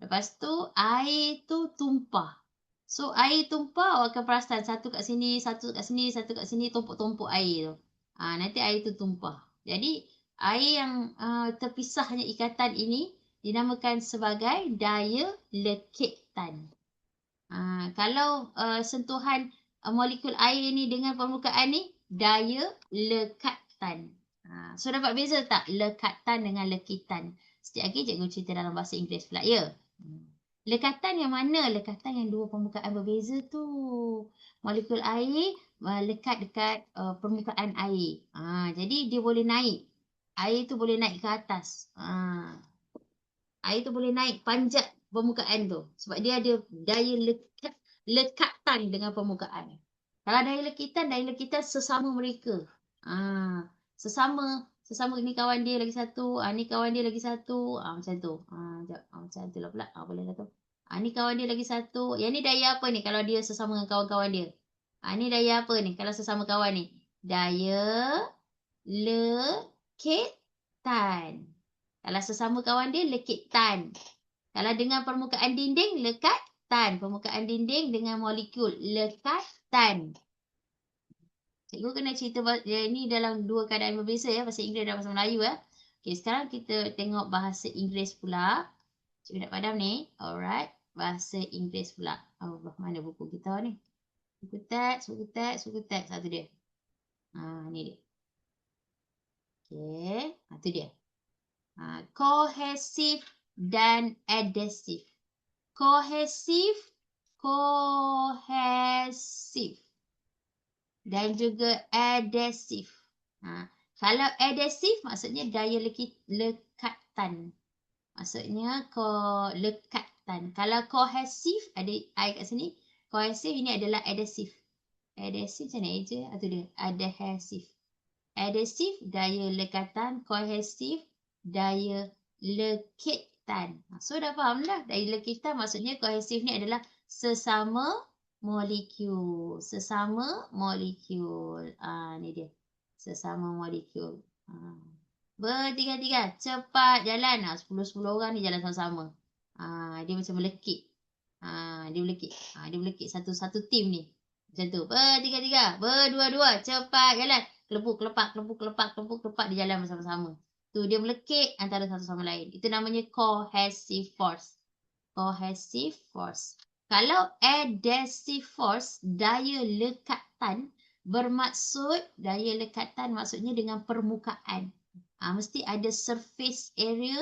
Lepas tu, air tu tumpah. So, air tumpah, awak akan perasan satu kat sini, satu kat sini, satu kat sini, tumpuk-tumpuk air tu. Nanti air tu tumpah. Jadi, air yang terpisahnya ikatan ini dinamakan sebagai daya lekitan. Kalau sentuhan molekul air ni dengan permukaan ni, daya lekatan. So dapat beza tak? Lekatan dengan lekitan. Sekejap lagi cikgu cerita dalam bahasa Inggeris pula. Ya. Lekatan yang mana? Lekatan yang dua permukaan berbeza tu. Molekul air lekat dekat permukaan air. Jadi dia boleh naik. Air tu boleh naik ke atas. Air tu boleh naik panjat permukaan tu. Sebab dia ada daya lekatan dengan permukaan. Kalau daya lekitan sesama mereka. Sesama ni kawan dia lagi satu, ni kawan dia lagi satu, macam tu. Macam tu lah pula. Boleh lah tu. Ni kawan dia lagi satu. Yang ni daya apa ni kalau dia sesama dengan kawan-kawan dia? Ni daya apa ni kalau sesama kawan ni? Daya lekitan. Kalau sesama kawan dia, lekitan. Kalau dengan permukaan dinding, lekatan. Permukaan dinding dengan molekul, lekatan. Cikgu kena cerita ni dalam dua keadaan berbeza ya, bahasa Inggeris dan bahasa Melayu ya. Okay, sekarang kita tengok bahasa Inggeris pula. Cikgu nak padam ni. Alright. Bahasa Inggeris pula. Allah, mana buku kita ni? Buku teks. Satu dia. Ni dia. Okay. Tu dia. Cohesive dan adhesive. Cohesive. Dan juga adhesive. Kalau adhesive maksudnya daya lekatan. Maksudnya lekatan. Kalau cohesive, ada I kat sini. Cohesive ini adalah adhesive. Adhesive macam mana je? Itu dia. Adhesive. Adhesive, daya lekatan. Cohesive, daya lekatan. So dah faham dah. Daya lekatan maksudnya cohesive ni adalah sesama molekul. Sesama molekul. Ni dia. Sesama molekul. Bertiga-tiga. Cepat jalan. 10-10 orang ni jalan sama-sama. Dia macam melekit. Dia melekit satu tim ni. Macam tu. Bertiga-tiga. Berdua-dua. Cepat jalan. Kelebuk, kelepak. Dia jalan bersama-sama. Tu dia melekit antara satu sama lain. Itu namanya cohesive force. Cohesive force. Kalau adhesive force, daya lekatan bermaksud, daya lekatan maksudnya dengan permukaan. Mesti ada surface area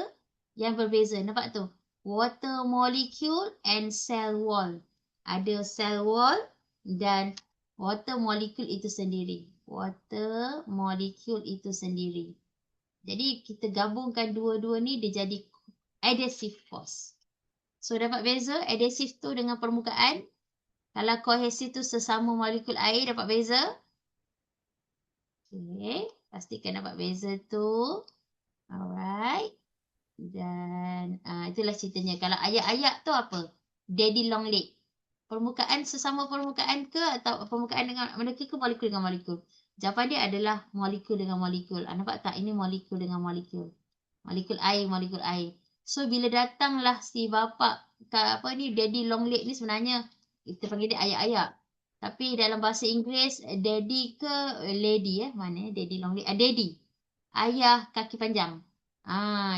yang berbeza. Nampak tu? Water molecule and cell wall. Ada cell wall dan water molecule itu sendiri. Water molecule itu sendiri. Jadi kita gabungkan dua-dua ni dia jadi adhesive force. So dapat beza adhesive tu dengan permukaan. Kalau cohesive tu sesama molekul air, dapat beza. Okay. Pastikan dapat beza tu. Alright. Dan itulah ceritanya. Kalau ayak-ayak tu apa? Daddy long leg. Permukaan sesama permukaan ke atau permukaan dengan molekul ke molekul dengan molekul? Jawapan dia adalah molekul dengan molekul. Nampak tak? Ini molekul dengan molekul. Molekul air. So bila datanglah si bapa daddy long leg ni sebenarnya kita panggil dia ayak-ayak. Tapi dalam bahasa Inggeris, daddy ke lady mana daddy long leg? Daddy. Ayah kaki panjang.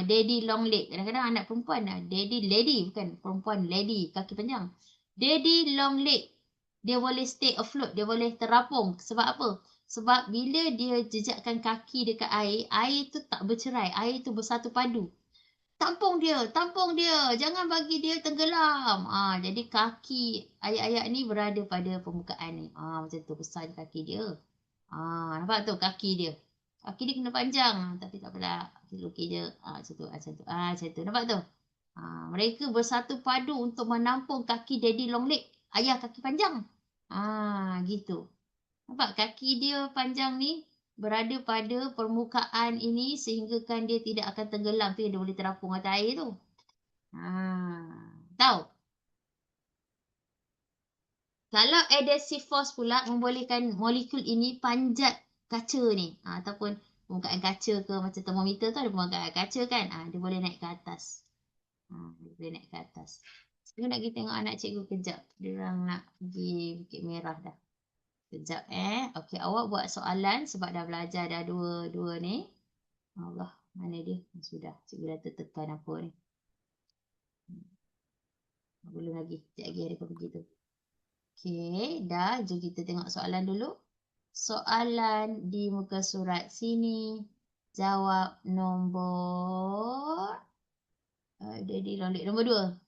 Daddy long leg. Kadang-kadang anak perempuan daddy lady, bukan perempuan lady kaki panjang. Daddy long leg. Dia boleh stay afloat, dia boleh terapung. Sebab apa? Sebab bila dia jejakkan kaki dekat air tu tak bercerai, air tu bersatu padu. Tampung dia. Jangan bagi dia tenggelam. Jadi kaki ayak-ayak ni berada pada permukaan ni. Macam tu besar kaki dia. Nampak tu kaki dia. Kaki dia kena panjang. Tapi tak apalah. Lukis je. Macam tu. Nampak tu? Mereka bersatu padu untuk menampung kaki daddy long leg. Ayah kaki panjang. Gitu. Nampak kaki dia panjang ni berada pada permukaan ini sehinggakan dia tidak akan tenggelam tu yang dia boleh terapung atas air tu. Tahu? Kalau adhesive force pula membolehkan molekul ini panjat kaca ni. Ataupun permukaan kaca ke macam termometer tu ada permukaan kaca kan. Dia boleh naik ke atas. Cikgu nak pergi tengok anak cikgu kejap. Dia orang nak pergi Bukit Merah dah. Kejap Okey, awak buat soalan sebab dah belajar dah dua ni. Allah, mana dia? Sudah, cikgu dah tertekan apa ni. Belum lagi. Sekejap lagi ada pergi tu. Okey, dah. Jom kita tengok soalan dulu. Soalan di muka surat sini. Jawab nombor... Jadi nombor 2.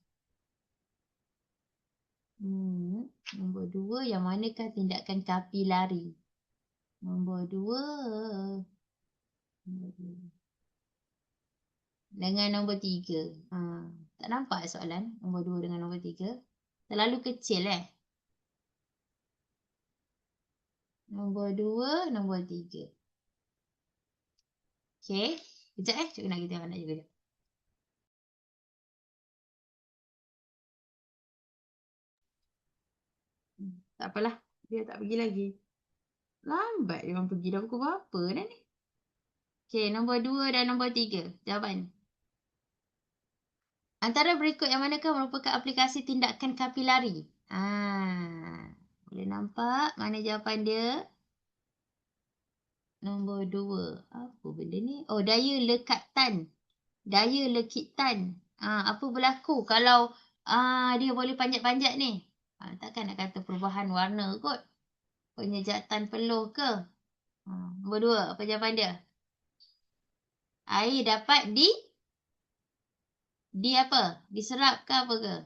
Nombor 2 yang manakah tindakan kapilari? Nombor 2 dengan nombor 3. Tak nampak soalan nombor 2 dengan nombor 3. Terlalu kecil Nombor 2, nombor 3. Okey, kejap cikgu nak kita anak juga. Tak apalah, dia tak pergi lagi. Lambat dia orang pergi, dah pukul berapa dah ni? Okey, nombor 2 dan nombor 3. Jawapan. Antara berikut yang manakah merupakan aplikasi tindakan kapilari? Boleh nampak mana jawapan dia? Nombor 2. Apa benda ni? Oh, daya lekatan. Daya lekitan. Apa berlaku kalau dia boleh panjat-panjat ni? Takkan nak kata perubahan warna kot. Penyejatan peluh ke? Nombor 2. Apa jawapan dia? Air dapat di apa? Diserap ke apa ke?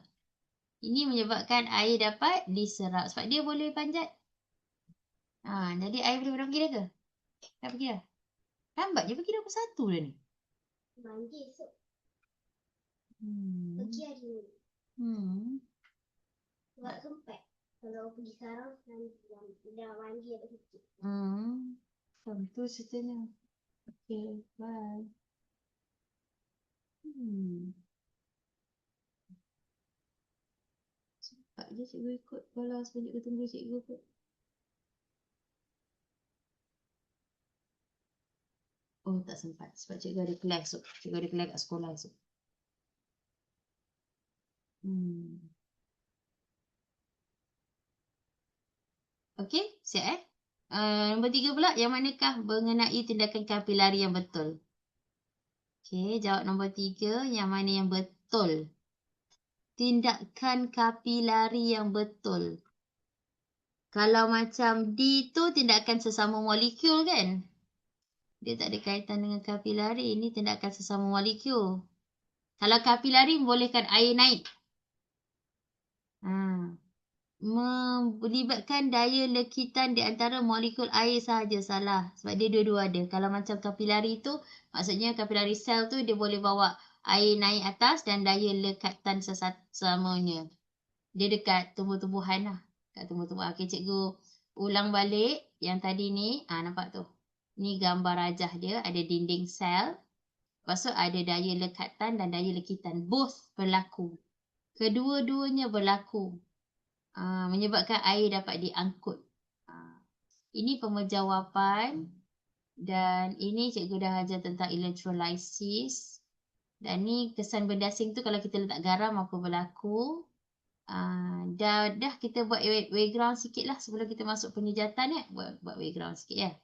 Ini menyebabkan air dapat diserap. Sebab dia boleh panjat. Jadi air boleh pergi dah ke? Dah pergi dah? Lambat je pergi dah pukul 1 dah ni. Mandi esok. Hmm. Pergi hari ni. Sebab sempat. Kalau pergi sekarang, dah mandi ada sikit. Itu ceritanya. Okay, bye. Cepat je cikgu ikut. Kalau sebanyak kita tunggu cikgu kot. Oh, tak sempat. Sebab cikgu ada kelas esok. Cikgu ada kelas kat sekolah esok. Okey, siap nombor 3 pula. Yang manakah mengenai tindakan kapilari yang betul? Okey, jawab nombor 3. Yang mana yang betul? Tindakan kapilari yang betul. Kalau macam D tu tindakan sesama molekul kan? Dia tak ada kaitan dengan kapilari. Ini tindakan sesama molekul. Kalau kapilari membolehkan air naik. Melibatkan daya lekitan di antara molekul air sahaja. Salah. Sebab dia dua-dua ada. Kalau macam kapilari tu, maksudnya kapilari sel tu dia boleh bawa air naik atas dan daya lekatan sesamanya. Dia dekat tumbuh-tumbuhan lah. Kat tumbuh-tumbuhan. Okay, cikgu ulang balik yang tadi ni. Nampak tu. Ni gambar rajah dia. Ada dinding sel. Lepas tu ada daya lekatan dan daya lekitan. Both berlaku. Kedua-duanya berlaku. Menyebabkan air dapat diangkut. Ini pemenjawapan. Dan ini cikgu dah ajar tentang electrolysis. Dan ni kesan benda asing tu kalau kita letak garam apa berlaku. Dah kita buat background sikit lah sebelum kita masuk penyejatan ya. Buat background sikit ya.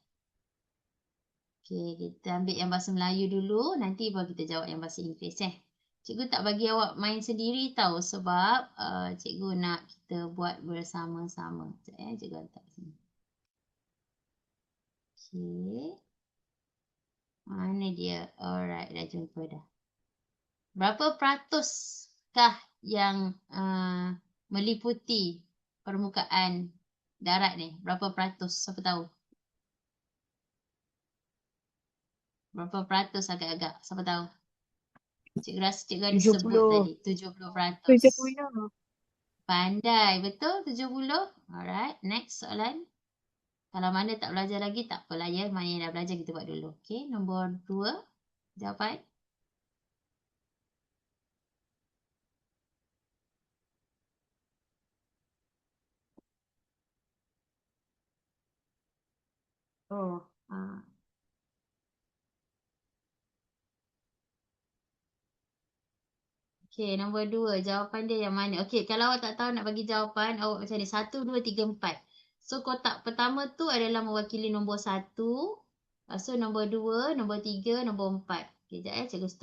Okay, kita ambil yang bahasa Melayu dulu. Nanti baru kita jawab yang bahasa Inggeris ya. Cikgu tak bagi awak main sendiri tahu sebab cikgu nak kita buat bersama-sama. Sekejap ya, cikgu hantar sini. Okay. Mana dia? Alright, dah jumpa dah. Berapa peratuskah yang meliputi permukaan darat ni? Berapa peratus? Siapa tahu? Berapa peratus agak-agak? Siapa tahu? Cikgu rasa cikgu ada sebut tadi. 70%. 70. Pandai. Betul? 70? Alright. Next soalan. Kalau mana tak belajar lagi, tak apalah ya. Mana yang dah belajar, kita buat dulu. Okay. Nombor 2. Jawapan. Oh. Okay, nombor 2. Jawapan dia yang mana? Okay, kalau awak tak tahu nak bagi jawapan, awak macam ni. 1, 2, 3, 4. So, kotak pertama tu adalah mewakili nombor 1. Lepas tu nombor 2, nombor 3, nombor 4. Okay, sekejap ya. Cikgu stop.